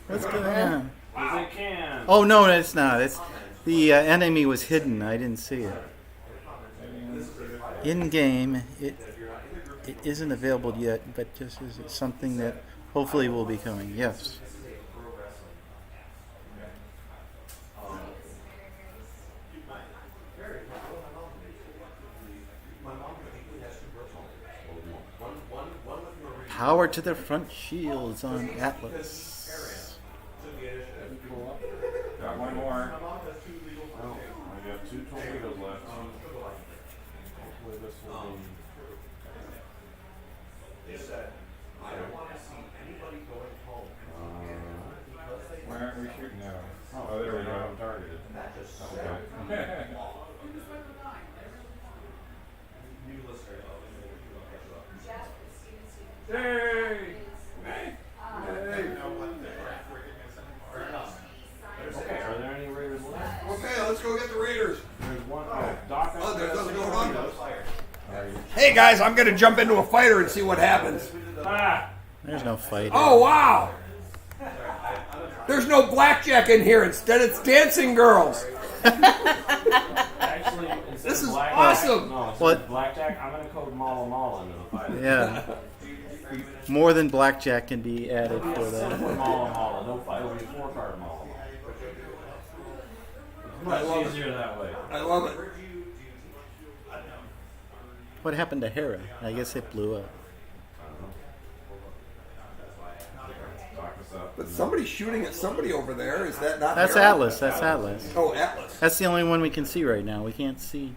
What's going on? Because it can. Oh no, it's not. It's the enemy was hidden. I didn't see it. In game, it isn't available yet, but just is something that hopefully will be coming. Yes. Power to the front shields on Atlas. Got one more. Oh, I got 2 torpedoes left. Hopefully this will be. They said, I don't want to see anybody going home. Why aren't we shooting now? Oh, there we go. I'm targeted. That just Okay. new listener. Yay! Okay, are there any raiders left? Okay, let's go get the raiders. There's one. Oh, Doc. Oh, there's nothing going on. Are you? Hey guys, I'm gonna jump into a fighter and see what happens. Ah! There's no fight. Oh wow! There's no blackjack in here. Instead, it's dancing girls. Actually, instead This of is blackjack, awesome. No, instead What? of blackjack, I'm gonna code Mala Mala into the fight. Yeah. More than blackjack can be added for that. Mala Mala, no fight. It'll be 4-card Mala Mala. Much easier that way. I love it. What happened to Hera? I guess it blew up. Talk us up. But somebody's shooting at somebody over there. Is that not? That's Hera? Atlas. That's Atlas. Oh, Atlas. That's the only one we can see right now. We can't see.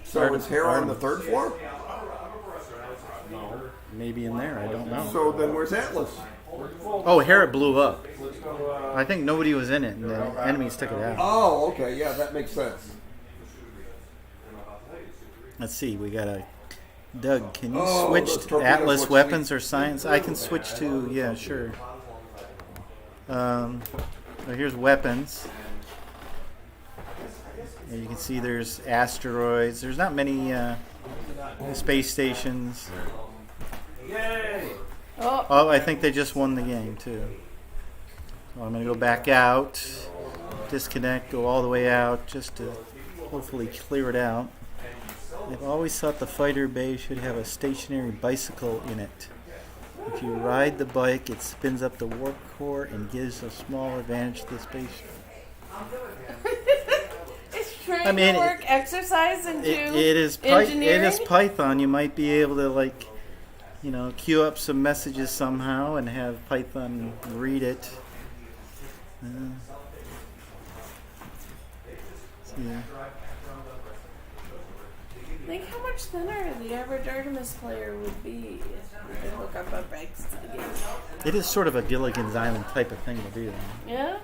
So is Hera on the 3rd floor? No. Maybe in there. I don't know. So then where's Atlas? Oh, Hera blew up. Let's go, I think nobody was in it, and the enemies took it out. Oh, okay. Yeah, that makes sense. Let's see. We got a Doug. Can you Oh, switch those to torpedoes Atlas look weapons or science? I can switch to. Yeah, sure. So here's weapons. And you can see there's asteroids. There's not many space stations. Yay! Oh, I think they just won the game too. So I'm going to go back out, disconnect, go all the way out just to hopefully clear it out. I've always thought the fighter bay should have a stationary bicycle in it. If you ride the bike, it spins up the warp core and gives a small advantage to the spaceship. Is trying to work exercise into it is engineering? it is Python. You might be able to queue up some messages somehow and have Python read it. Yeah. Think how much thinner the average Artemis player would be if they hook up our bikes to the game. It is sort of a Gilligan's Island type of thing to do. Yeah?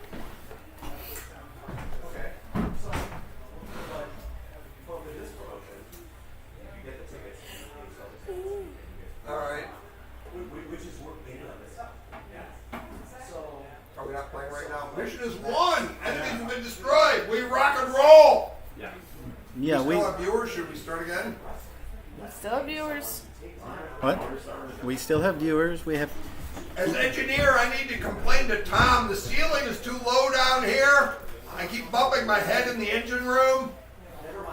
All right. Are we not playing right now? Mission is won. Enemies have been destroyed. We rock and roll. Yeah, we still have viewers. Should we start again? We still have viewers. What? We still have viewers. We have. As engineer, I need to complain to Tom. The ceiling is too low down here. I keep bumping my head in the engine room.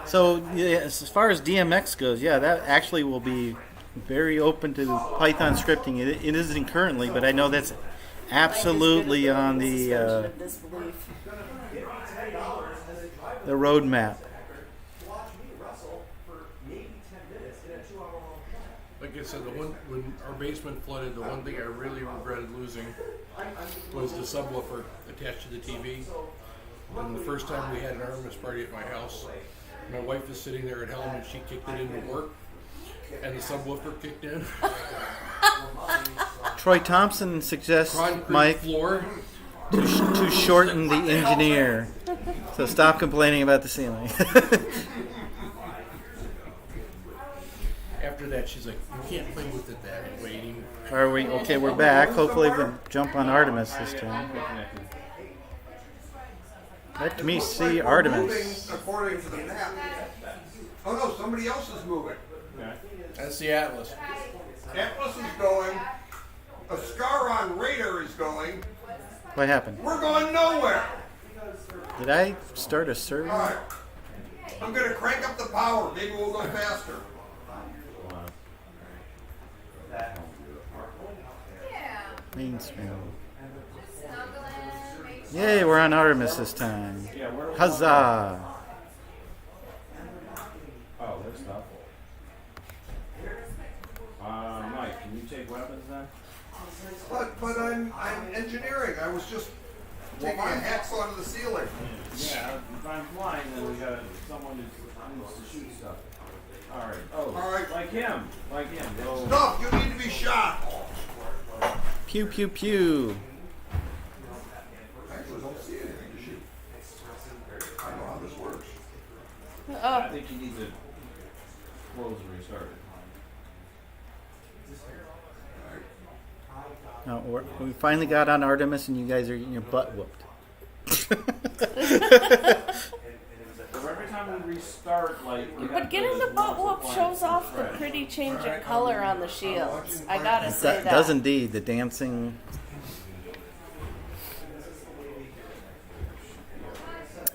So yeah, as far as DMX goes, yeah, that actually will be very open to Python scripting. It isn't currently, but I know that's absolutely on the roadmap. Like I said, when our basement flooded, the one thing I really regretted losing was the subwoofer attached to the TV. And the first time we had an Artemis party at my house, my wife was sitting there at home and she kicked it into work, and the subwoofer kicked in. Troy Thompson suggests, Concrete Mike, floor. to shorten the engineer. So stop complaining about the ceiling. After that, she's like, "You can't play with it that way anymore." Are we okay? We're back. Hopefully, we jump on Artemis this time. Let me see Artemis. According to the map. Oh no, somebody else is moving. That's the Atlas. Atlas is going. A Scaron Raider is going. What happened? We're going nowhere. Did I start a server? All right. I'm going to crank up the power. Maybe we'll go faster. Mainstream. Yay, we're on Artemis this time. Huzzah! Oh, there's stuff. Mike, can you take weapons then? But I'm engineering. I was just taking a hacksaw to the ceiling. Yeah, if I'm flying, then we got someone who needs to shoot stuff. All right. Oh, all right. Like him. Go. Stuff, you need to be shot. Pew pew pew. Actually, don't see anything to shoot. I know how this works. I think you need to close and restart it. No, we finally got on Artemis, and you guys are getting your butt whooped. So every time we restart, But getting the butt whoop shows off the pretty change in color on the shields. I gotta say that. Does indeed. The dancing.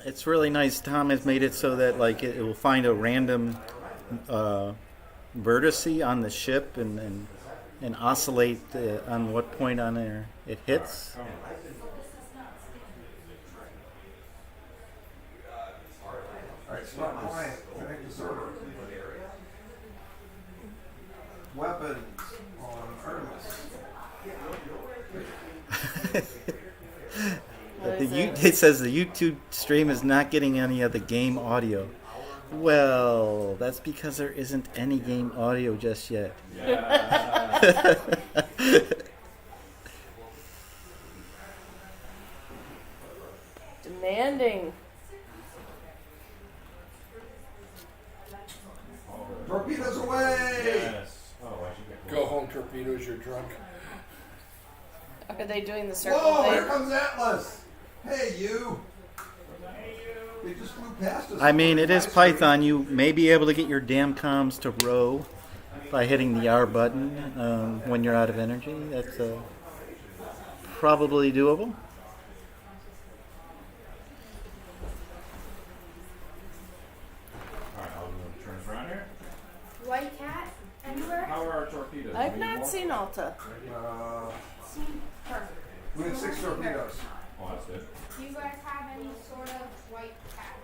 It's really nice. Tom has made it so that it will find a random vertice on the ship and oscillate on what point on there it hits. Alright, stop playing. Connect the server. Weapons on Artemis. It says the YouTube stream is not getting any of the game audio. Well, that's because there isn't any game audio just yet. Demanding. Torpedoes away! Yes. Oh, I should get Go home, torpedoes. You're drunk. Are they doing the circle Whoa, thing? here comes Atlas! Hey, you! They just flew past us. I mean, it is Python. You may be able to get your damn comms to row by hitting the R button when you're out of energy. That's probably doable. Alright, I'll turn us around here. White cat anywhere? How are our torpedoes? I've not seen Alta. Seen her. We have 6 torpedoes. Oh, that's good. Do you guys have any sort of white cat?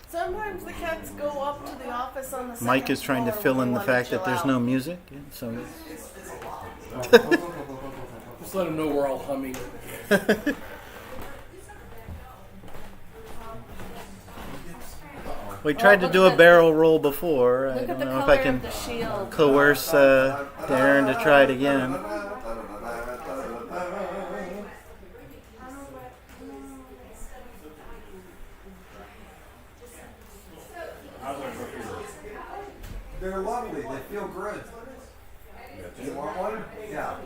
Sometimes the cats go up to the office on the second Mike is trying to floor fill when in we the wanna fact that chill there's out. no music. So Just let them know we're all humming. We tried to do a barrel roll before. I Look at don't the know if color I can of the shield. coerce Darren to try it again. They're lovely. They feel good. You want one? Yeah.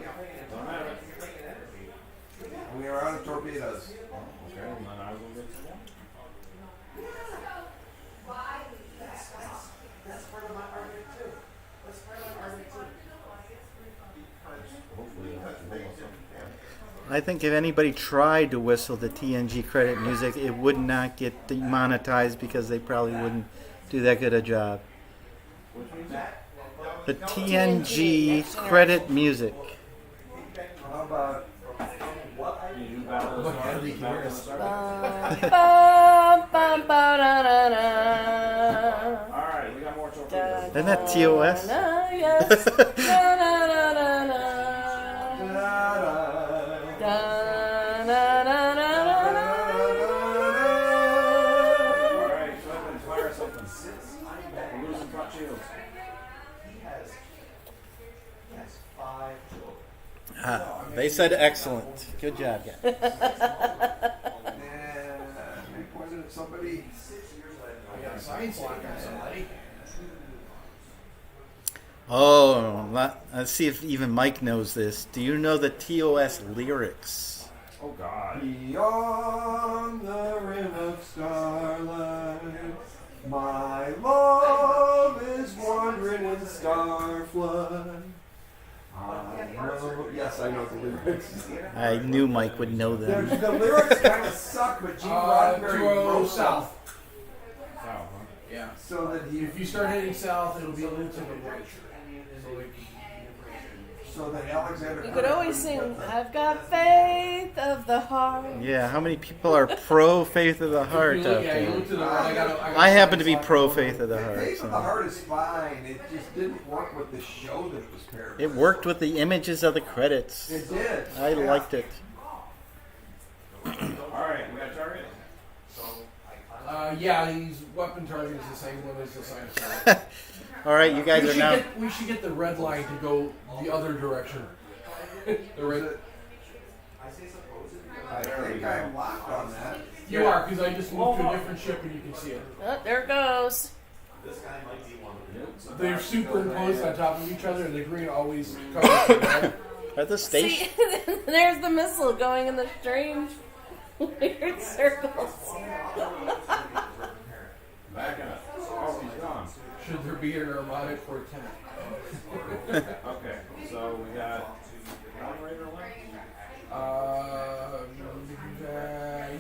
We are out of torpedoes. I think if anybody tried to whistle the TNG credit music, it would not get demonetized because they probably wouldn't do that good a job. The TNG credit music. How about Alright, we got more torpedoes. Isn't that TOS? Yes. Alright, so fire something. We're losing front shields. They said excellent. Good job, guys. and they pointed at somebody. I got a science lock on somebody. Oh, let's see if even Mike knows this. Do you know the TOS lyrics? Oh God. Beyond the rim of starlight, my love is wandering in star flood. Yes, I know the lyrics. I knew Mike would know them. The lyrics kind of suck, but Gene Roddenberry wrote south. South, huh? Yeah. So that If you start heading south, it'll be a little to the right. So that Alexander. You could always sing, I've got faith of the heart. Yeah, how many people are pro Faith of the Heart out there? I happen to be pro Faith of the Heart. Faith of the Heart is fine. It just didn't work with the show that it was paired with. It worked with the images of the credits. It did. I liked it. Alright, we got a target? Yeah, his weapon target is the same one as the science. All right, you guys are now. We should get the red line to go the other direction. The red. I think I'm locked on that. You are, because I just moved to a different ship and you can see it. Oh, there it goes. They're superimposed on top of each other, and the green always covers the red. At the station. See, there's the missile going in the strange, weird circles. Back up. Oh, he's gone. Should there be an Armada Quartet? Okay, so we got operator left.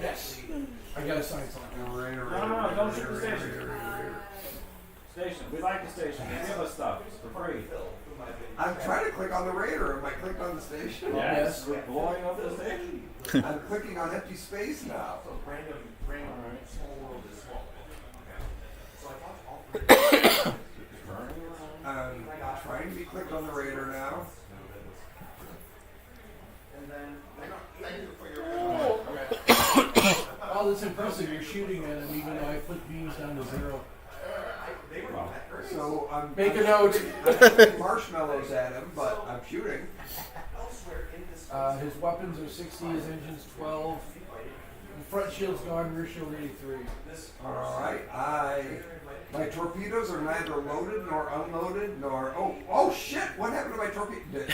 Yes. I got a science on. No, don't shoot the station. Station. We like the station. They give us stuff for free. I'm trying to click on the radar. Am I clicked on the station? Yes, we're blowing up the station. I'm clicking on empty space now. I'm trying to be clicked on the radar now. Oh, that's impressive. You're shooting at him even though I put beams down to 0. So I'm Make a note. I'm shooting marshmallows at him, but I'm shooting. His weapons are 60, his engine's 12. The front shield's gone, rear shield 83. Alright, my torpedoes are neither loaded nor unloaded nor oh shit, what happened to my torpedo?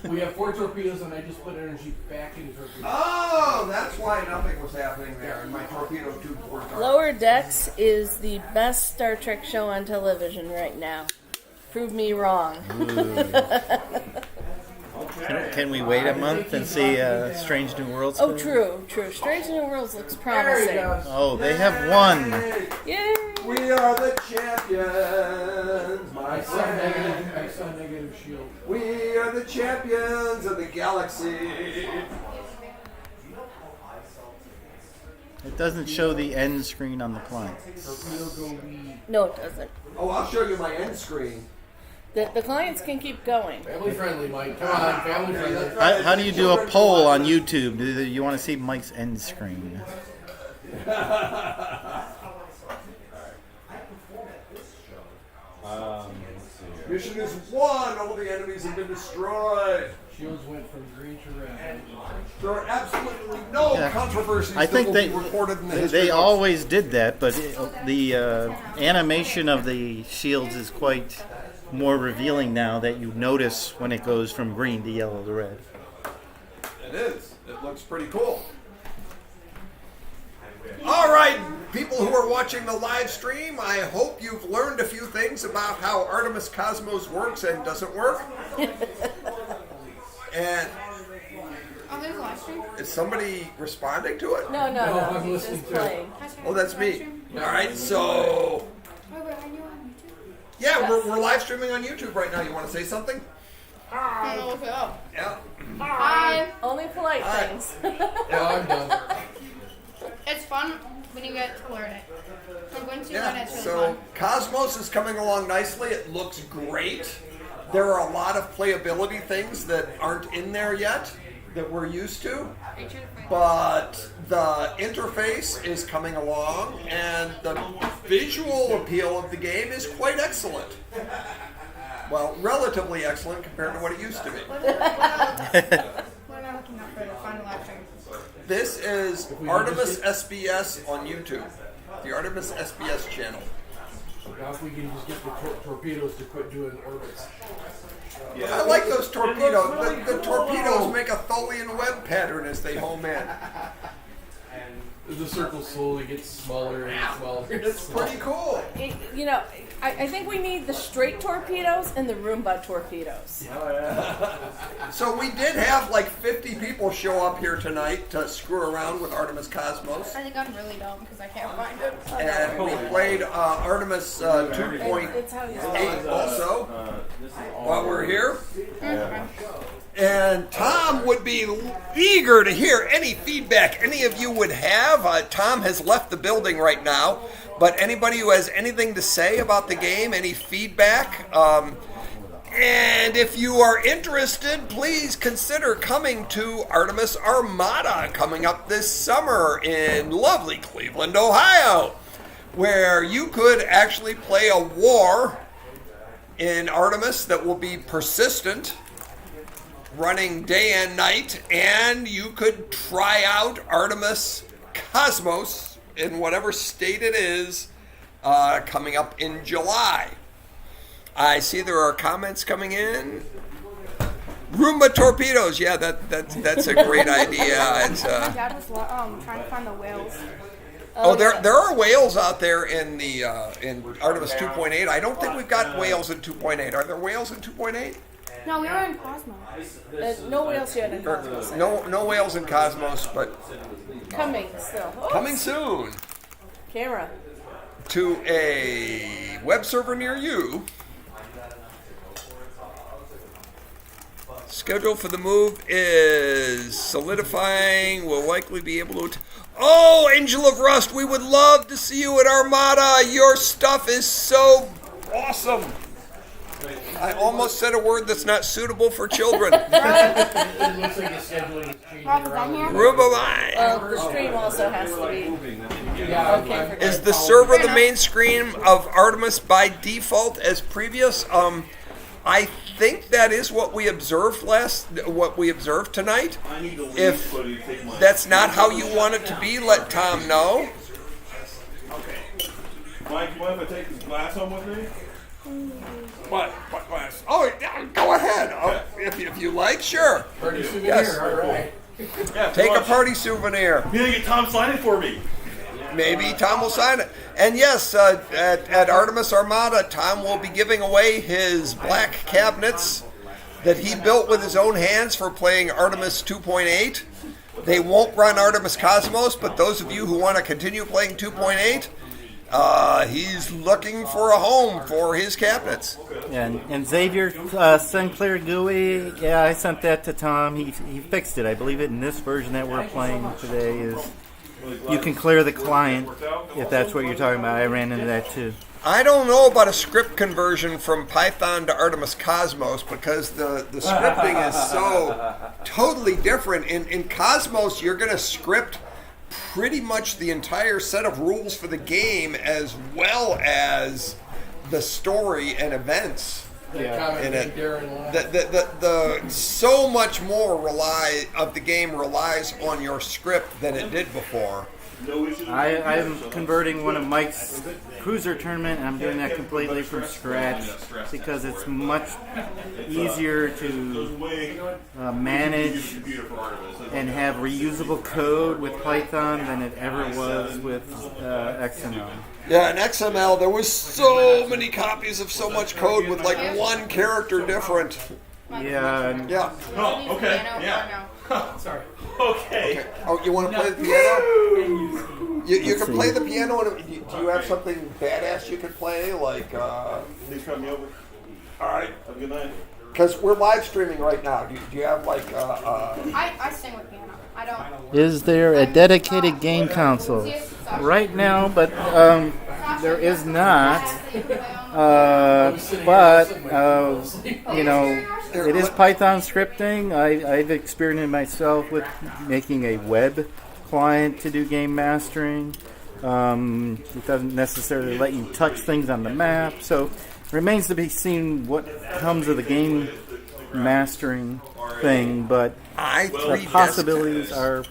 We have 4 torpedoes and I just put energy back into torpedoes. Oh, that's why nothing was happening there and my torpedo tubes were dark. Lower Decks is the best Star Trek show on television right now. Prove me wrong. Can we wait a month and see Strange New Worlds? Oh, true. Strange New Worlds looks promising. Oh, they have won. Yay! We are the champions, my friend. I saw negative shield. We are the champions of the galaxy. It doesn't show the end screen on the client. No, it doesn't. Oh, I'll show you my end screen. The clients can keep going. Family friendly, Mike. Come on, family friendly. How do you do a poll on YouTube? Do you want to see Mike's end screen? Mission is won. All the enemies have been destroyed. Shields went from green to red. There are absolutely no controversies I think that will be recorded in the history they books. always did that, but the animation of the shields is quite more revealing now that you notice when it goes from green to yellow to red. It is. It looks pretty cool. All right, people who are watching the live stream, I hope you've learned a few things about how Artemis Cosmos works and doesn't work. And Oh, there's a live stream? is somebody responding to it? No, I'm he's listening just to it. playing. Oh, that's me. All right, so Oh, wait, are you on YouTube? yeah, we're live streaming on YouTube right now. You want to say something? I'm gonna look it up. Yeah. Hi. Only polite Hi. things. Yeah, I'm done. It's fun when you get to learn it. I'm going to learn it. Yeah. It's really So fun. Cosmos is coming along nicely. It looks great. There are a lot of playability things that aren't in there yet that we're used to. But the interface is coming along, and the visual appeal of the game is quite excellent. Well, relatively excellent compared to what it used to be. What am I looking up for the final live stream? This is Artemis SBS on YouTube, the Artemis SBS channel. Now if we can just get the torpedoes to quit doing orbits. I like those torpedoes. The torpedoes make a Tholian web pattern as they home in. The circle slowly gets smaller and smaller. It's pretty cool. You know, I think we need the straight torpedoes and the Roomba torpedoes. So we did have like 50 people show up here tonight to screw around with Artemis Cosmos. I think I'm really dumb because I can't find it. And we played Artemis 2.8 also while we're here. And Tom would be eager to hear any feedback any of you would have. Tom has left the building right now, but anybody who has anything to say about the game, any feedback, and if you are interested, please consider coming to Artemis Armada coming up this summer in lovely Cleveland, Ohio, where you could actually play a war in Artemis that will be persistent, running day and night, and you could try out Artemis Cosmos in whatever state it is coming up in July. I see there are comments coming in. Roomba torpedoes, yeah, that's a great idea. It's, My dad was trying to find the whales. there are whales out there in the in Artemis 2.8. I don't think we've got whales in 2.8. Are there whales in 2.8? No, we were in Cosmos. No whales yet in Cosmos. No whales in Cosmos, but Coming still. Oops. coming soon Camera. to a web server near you. Schedule for the move is solidifying. We'll likely be able to... Oh, Angel of Rust, we would love to see you at Armada. Your stuff is so awesome. I almost said a word that's not suitable for children. It looks like the scheduling is changing around. Rubamai. Well, the stream also has to be okay for Is the server the main screen of Artemis by default as previous? I think that is what we observed tonight. If that's not how you want it to be, let Tom know. Mike, you mind if I take this glass home with me? What glass? Oh, yeah, go ahead. Oh, if you like, sure. Party souvenir, Yes. all right. Yeah, Take a party souvenir. You gonna get Tom sign it for me? Maybe Tom will sign it. And yes, at Artemis Armada, Tom will be giving away his black cabinets that he built with his own hands for playing Artemis 2.8. They won't run Artemis Cosmos, but those of you who want to continue playing 2.8, he's looking for a home for his cabinets. And Xavier Sinclair GUI, yeah, I sent that to Tom. He fixed it. I believe it in this version that we're playing today is you can clear the client if that's what you're talking about. I ran into that too. I don't know about a script conversion from Python to Artemis Cosmos because the scripting is so totally different. In Cosmos, you're going to script pretty much the entire set of rules for the game as well as the story and events in it. The so much more of the game relies on your script than it did before. I'm converting one of Mike's cruiser tournament, and I'm doing that completely from scratch because it's much easier to manage and have reusable code with Python than it ever was with XML. Yeah, in XML there was so many copies of so much code with like one character different. Yeah. Yeah. Oh, okay. Yeah. Sorry. Okay. Oh, you want to play the piano? You can play the piano. And do you have something badass you can play? Like, Please come me over. all right. Have a good night. Because we're live streaming right now. Do you have like? I sing with piano. I don't. Is there a dedicated game console? Right now, but there is not. But you know, it is Python scripting. I've experimented myself with making a web client to do game mastering. It doesn't necessarily let you touch things on the map, so it remains to be seen what comes of the game mastering thing. But the possibilities are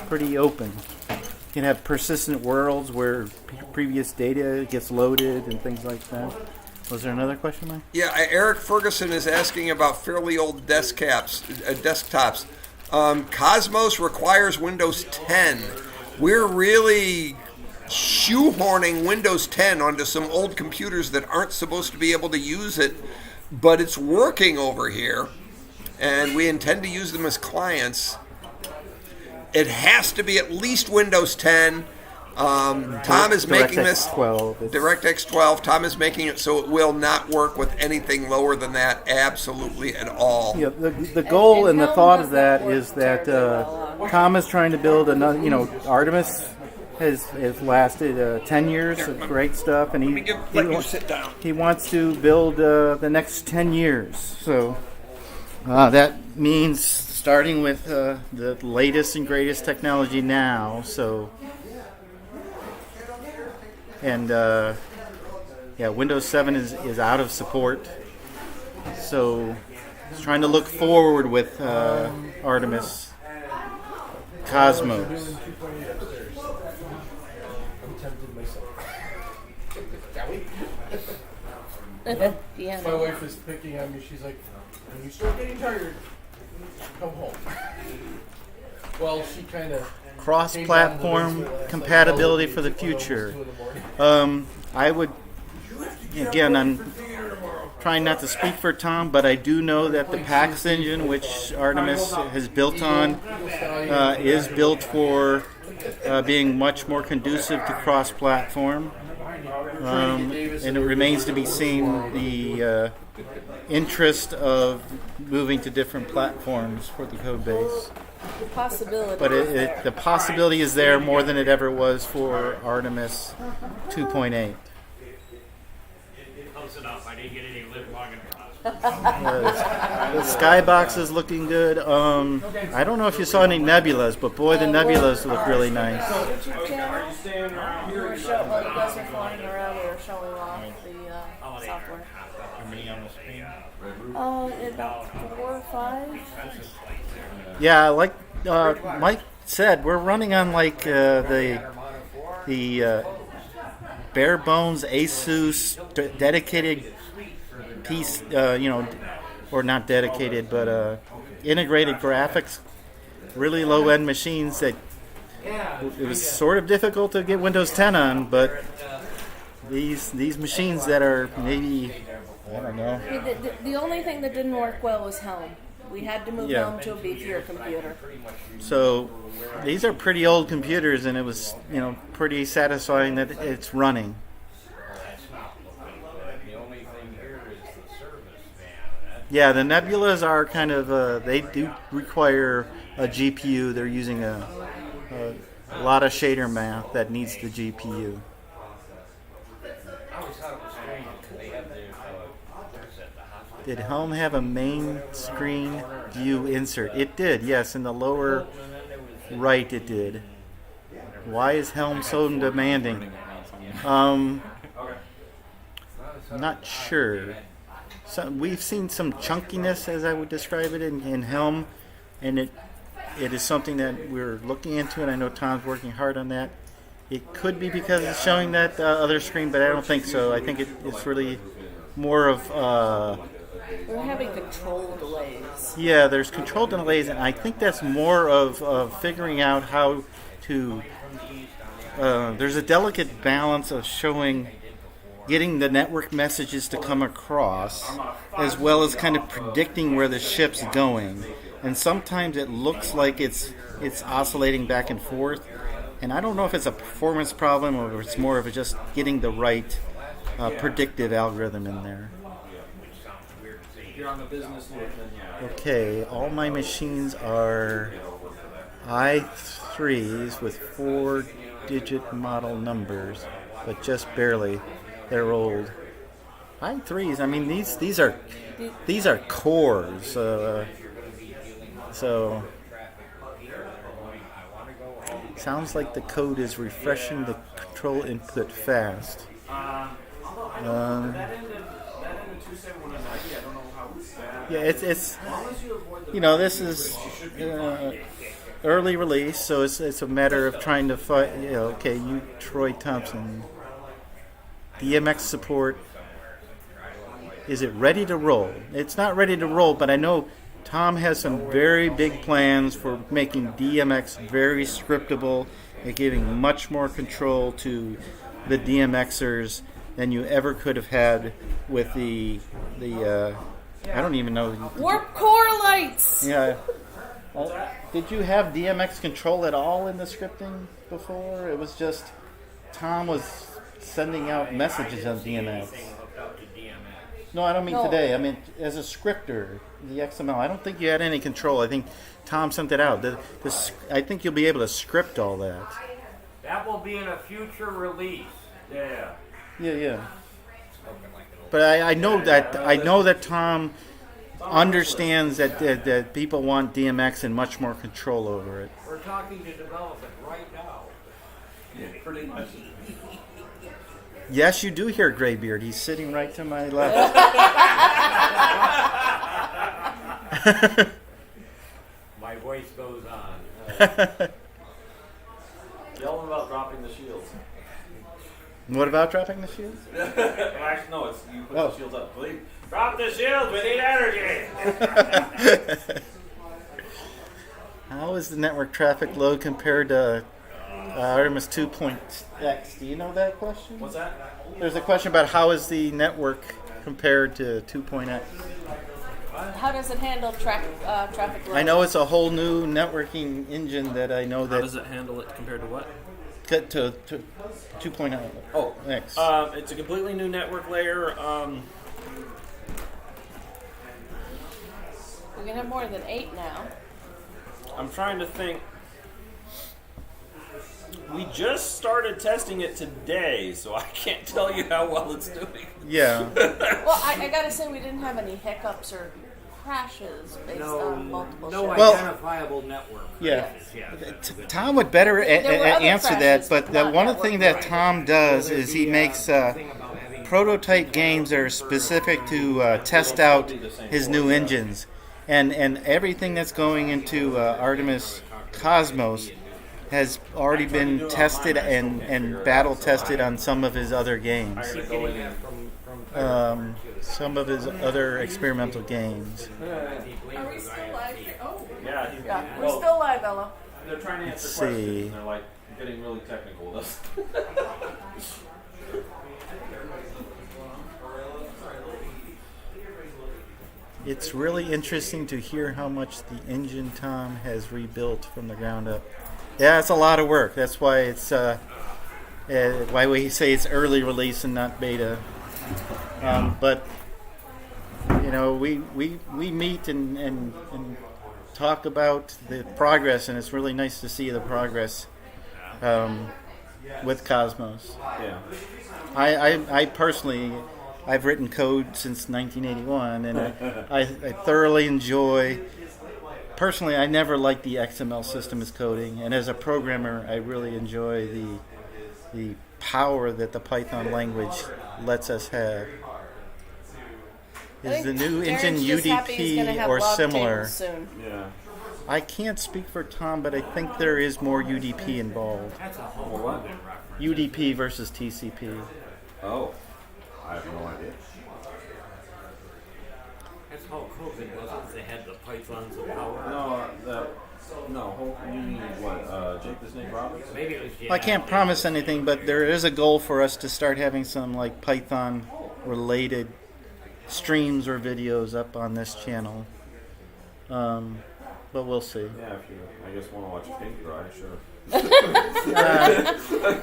pretty open. You can have persistent worlds where previous data gets loaded and things like that. Was there another question, Mike? Yeah, Eric Ferguson is asking about fairly old desktops. Cosmos requires Windows 10. We're really shoehorning Windows 10 onto some old computers that aren't supposed to be able to use it, but it's working over here, and we intend to use them as clients. It has to be at least Windows 10. Tom is making this DirectX 12. Tom is making it so it will not work with anything lower than that, absolutely at all. Yeah, the goal and the thought of that is that Tom is trying to build another. You know, Artemis has lasted 10 years of great stuff, and he wants to build the next 10 years. So that means starting with the latest and greatest technology now. So. And Windows 7 is out of support, so it's trying to look forward with Artemis Cosmos. My wife is picking on me. She's like, when you start getting tired, come home. Well, she kind of... Cross-platform compatibility for the future. I would, again, I'm trying not to speak for Tom, but I do know that the PAX engine, which Artemis has built on, is built for being much more conducive to cross-platform. And it remains to be seen the interest of moving to different platforms for the code base. The possibility. But the possibility is there more than it ever was for Artemis 2.8. Close enough. I didn't get any live long enough. The skybox is looking good. I don't know if you saw any nebulas, but boy, the nebulas look really nice. YouTube channel. You guys are flying around. We were showing off the software. How many on the screen? About 4 or 5. Yeah, like Mike said, we're running on like the bare bones ASUS dedicated piece, or not dedicated, but integrated graphics, really low end machines that it was sort of difficult to get Windows 10 on, but these machines that are maybe, I don't know. The only thing that didn't work well was Helm. We had to move Helm to a beefier computer. So these are pretty old computers, and it was, pretty satisfying that it's running. Yeah, the nebulas are kind of, they do require a GPU. They're using a lot of shader math that needs the GPU. Did Helm have a main screen view insert? It did, yes. In the lower right, it did. Why is Helm so demanding? Not sure. So we've seen some chunkiness, as I would describe it, in Helm, and it is something that we're looking into, and I know Tom's working hard on that. It could be because it's showing that other screen, but I don't think so. I think it's really more of... We're having control delays. Yeah, there's control delays, and I think that's more of figuring out how to... there's a delicate balance of getting the network messages to come across, as well as kind of predicting where the ship's going. And sometimes it looks like it's oscillating back and forth. And I don't know if it's a performance problem or if it's more of just getting the right predictive algorithm in there. You're on the business loop, then yeah. Okay, all my machines are i3s with 4-digit model numbers, but just barely. They're old. i3s. I mean, these are cores. So sounds like the code is refreshing the control input fast. Yeah, it's this is early release, so it's a matter of trying to find. Okay, you Troy Thompson. DMX support. Is it ready to roll? It's not ready to roll, but I know Tom has some very big plans for making DMX very scriptable and giving much more control to the DMXers than you ever could have had with the I don't even know. Warp core lights! Yeah. Did you have DMX control at all in the scripting before? It was just Tom was sending out messages on DMX. No, I don't mean today. I mean as a scripter, the XML. I don't think you had any control. I think Tom sent it out. I think you'll be able to script all that. That will be in a future release. Yeah. Yeah. But I know that Tom understands that people want DMX and much more control over it. We're talking to development right now. Yeah, pretty much. Yes, you do hear Graybeard. He's sitting right to my left. My voice goes on. Yell about dropping the shields. What about dropping the shields? Actually, no, it's you put the shields up. Please. Drop the shields, we need energy! How is the network traffic load compared to Artemis 2.x? Do you know that question? What's that? There's a question about how is the network compared to 2.x. How does it handle traffic load? I know it's a whole new networking engine that I know that... How does it handle it compared to what? To 2.0. Oh, X. It's a completely new network layer. We're going to have more than 8 now. I'm trying to think. We just started testing it today, so I can't tell you how well it's doing. Yeah. Well, I gotta say we didn't have any hiccups or crashes based on multiple ships. Identifiable network. Yeah. Yes. Tom would better answer that, crashes, but one not thing that Tom does is he makes prototype games that are specific to test out his new engines. And everything that's going into Artemis Cosmos has already been tested and battle tested on some of his other games. Some of his other experimental games. Are we still live? Oh. Yeah, we're still live, Ella. They're trying to answer questions, and they're like getting really technical with us. It's really interesting to hear how much the engine Tom has rebuilt from the ground up. Yeah, it's a lot of work. That's why it's why we say it's early release and not beta. But you know, we meet and talk about the progress, and it's really nice to see the progress with Cosmos. Yeah. I personally I've written code since 1981, and I thoroughly enjoy. Personally, I never liked the XML system as coding, and as a programmer, I really enjoy the power that the Python language lets us have. Is the new engine UDP or similar? Soon. Yeah. I can't speak for Tom, but I think there is more UDP involved. That's a whole other reference. UDP versus TCP. Oh, I have no idea. That's Hulk Hogan, wasn't it? They had the pythons of power. No, you mean what? Jake the Snake Roberts? Maybe it was. I can't promise anything, but there is a goal for us to start having some like Python-related streams or videos up on this channel. But we'll see. Yeah, if you, I guess, want to watch paint dry, sure.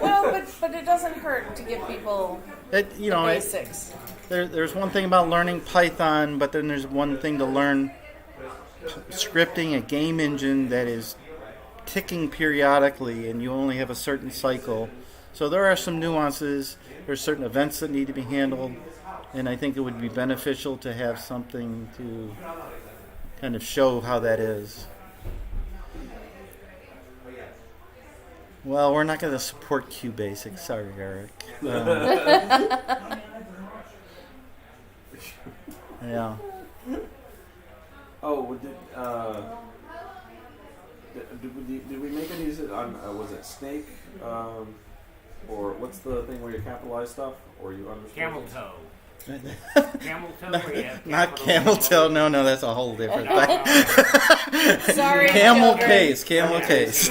Well, but it doesn't hurt to give people the basics. There's one thing about learning Python, but then there's one thing to learn scripting a game engine that is ticking periodically, and you only have a certain cycle. So there are some nuances. There's certain events that need to be handled, and I think it would be beneficial to have something to kind of show how that is. Well, we're not going to support QBasic. Sorry, Eric. Yeah. Oh, did we make any on? Was it Snake? Or what's the thing where you capitalize stuff, or you understand? Camel toe. Camel toe. Not camel toe. No, that's a whole different thing. Sorry, camel children. case. Camel case.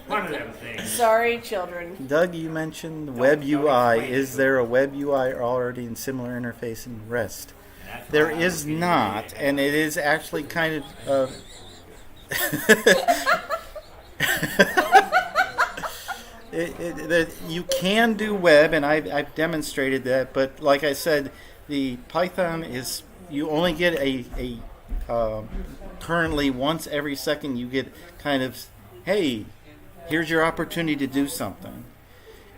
One of them things. Sorry, children. Doug, you mentioned Web UI. Is there a Web UI already in similar interface in REST? There is not, and it is actually kind of. You can do web, and I've demonstrated that. But like I said, the Python is you only get a currently once every second you get kind of, hey, here's your opportunity to do something.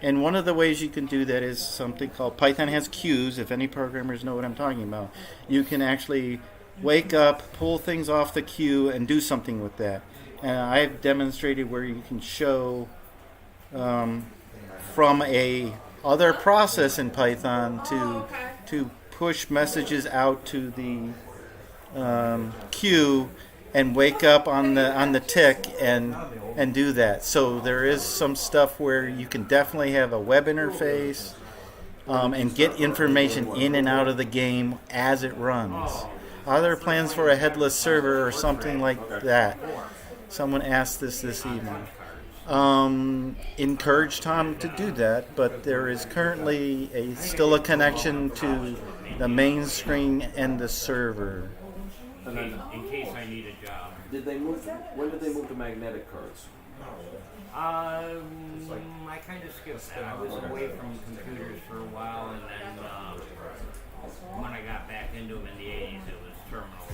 And one of the ways you can do that is something called Python has queues. If any programmers know what I'm talking about, you can actually wake up, pull things off the queue, and do something with that. And I've demonstrated where you can show from a other process in Python to push messages out to the queue and wake up on the tick and do that. So there is some stuff where you can definitely have a web interface and get information in and out of the game as it runs. Are there plans for a headless server or something like that? Someone asked this evening. Encourage Tom to do that, but there is currently still a connection to the main screen and the server. In case I need a job. When did they move to magnetic cards? I kind of skipped that. I was away from computers for a while, and then when I got back into them in the 80s, it was terminals.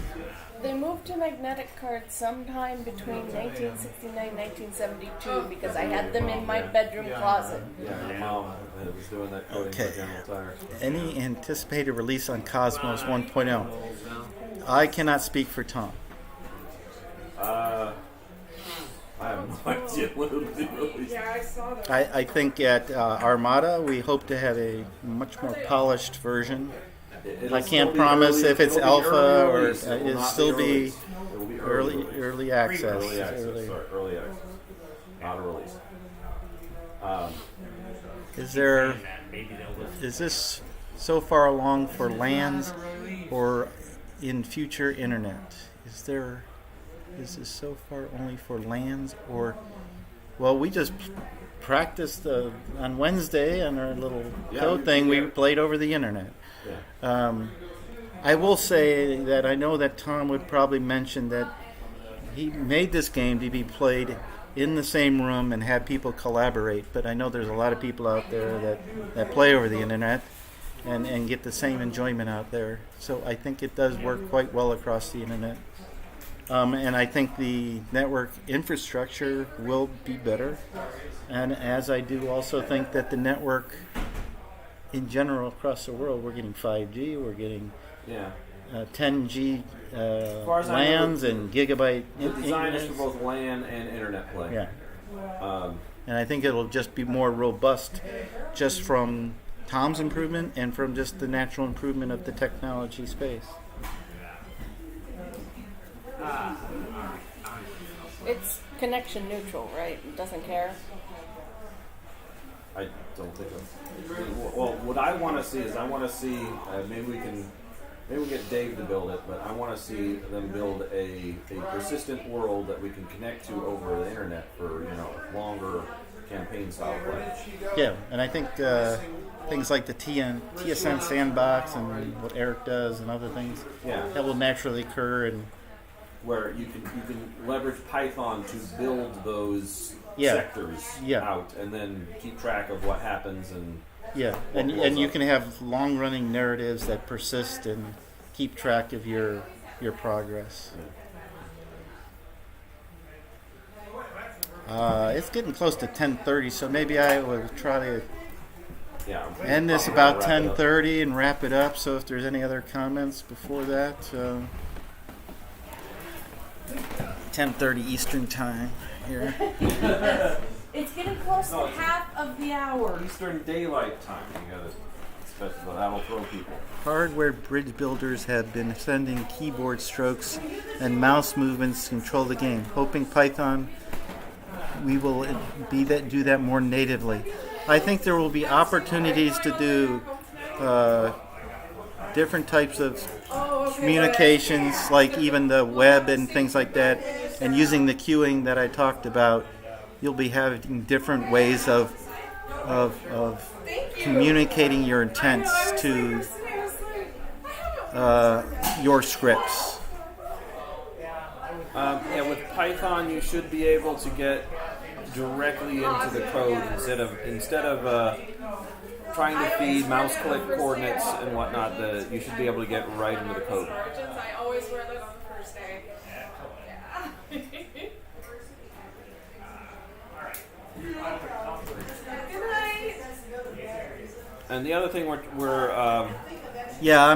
They moved to magnetic cards sometime between 1969 and 1972 because I had them in my bedroom closet. Yeah, your mom was doing that coding for General Tire. Any anticipated release on Cosmos 1.0? I cannot speak for Tom. I have no idea when it'll be released. Yeah, I saw that. I think at Armada we hope to have a much more polished version. I can't promise if it's alpha or it'll still be early access. Early access. Not a release. Is this so far along for LANs or in future internet? Is this so far only for LANs or? Well, we just practiced on Wednesday on our little code thing. We played over the internet. I will say that I know that Tom would probably mention that he made this game to be played in the same room and have people collaborate, but I know there's a lot of people out there that play over the internet and get the same enjoyment out there. So I think it does work quite well across the internet. And I think the network infrastructure will be better. And as I do also think that the network in general across the world, we're getting 5G, we're getting 10G far as I know, LANs and gigabyte. The design is for both LAN and internet play. Yeah. And I think it'll just be more robust just from Tom's improvement and from just the natural improvement of the technology space. It's connection neutral, right? It doesn't care. I don't think well, what I want to see is maybe we get Dave to build it, but I want to see them build a persistent world that we can connect to over the internet for longer campaign style play. Yeah, and I think things like the TSN sandbox and what Eric does and other things that will naturally occur, and where you can leverage Python to build those sectors out and then keep track of what happens and and you can have long running narratives that persist and keep track of your progress. It's getting close to 10:30, so maybe I will try to end this about 10:30 and wrap it up. So if there's any other comments before that, 10:30 Eastern time here. It's getting close to half of the hour. Eastern Daylight Time. You gotta specify. That'll throw people. Hardware bridge builders have been sending keyboard strokes and mouse movements to control the game. Hoping Python, we will do that more natively. I think there will be opportunities to do different types of communications, like even the web and things like that, and using the queuing that I talked about. You'll be having different ways of communicating your intents to your scripts. With Python, you should be able to get directly into the code instead of trying to feed mouse click coordinates and whatnot. You should be able to get right into the code. I always wear that on the first day. And the other thing we're I'm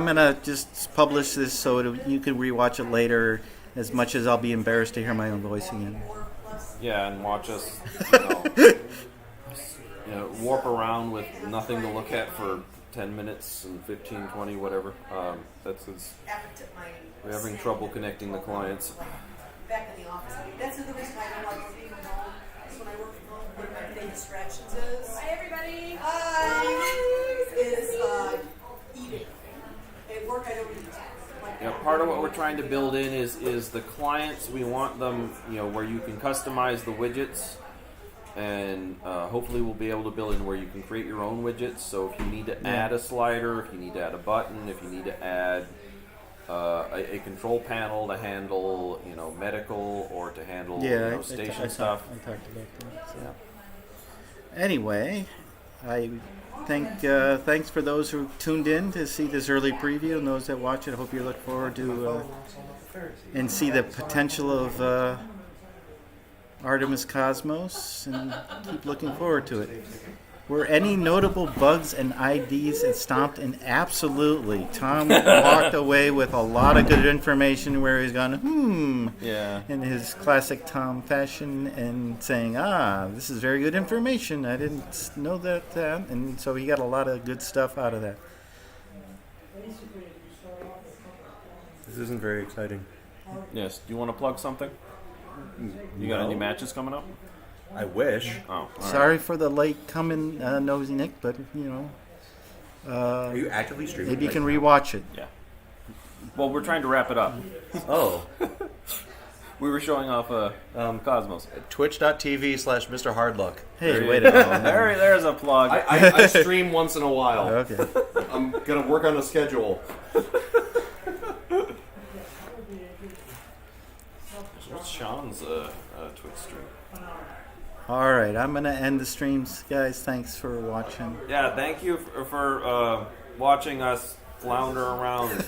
gonna just publish this so you can rewatch it later. As much as I'll be embarrassed to hear my own voice again. Yeah, and watch us, warp around with nothing to look at for 10 minutes and 15, 20, whatever. We're having trouble connecting the clients. Back in the office. That's the reason why I don't like working from home. Because when I work from home, one of my big distractions is... Hi, everybody. Eating. At work, I don't eat. Part of what we're trying to build in is the clients. We want them, where you can customize the widgets, and hopefully we'll be able to build in where you can create your own widgets. So if you need to add a slider, if you need to add a button, if you need to add a control panel to handle, medical or to handle station stuff. I talked about that. So. Anyway, thanks for those who tuned in to see this early preview, and those that watch it. I hope you look forward to and see the potential of Artemis Cosmos, and keep looking forward to it. Were any notable bugs and IDs stomped in? Absolutely. Tom walked away with a lot of good information where he's gone, in his classic Tom fashion, and saying, this is very good information. I didn't know that. And so he got a lot of good stuff out of that. This isn't very exciting. Yes. Do you want to plug something? You got any matches coming up? I wish. Sorry for the late coming, Nosy Nick, but are you actively streaming? Maybe you can rewatch it. Yeah. Well, we're trying to wrap it up. Oh. We were showing off Cosmos. Twitch.tv/Mr. Hardluck. Hey, wait a minute. There's a plug. I stream once in a while. Okay. I'm gonna work on a schedule. What's Sean's Twitch stream? All right, I'm going to end the streams, guys. Thanks for watching. Yeah, thank you for watching us flounder around.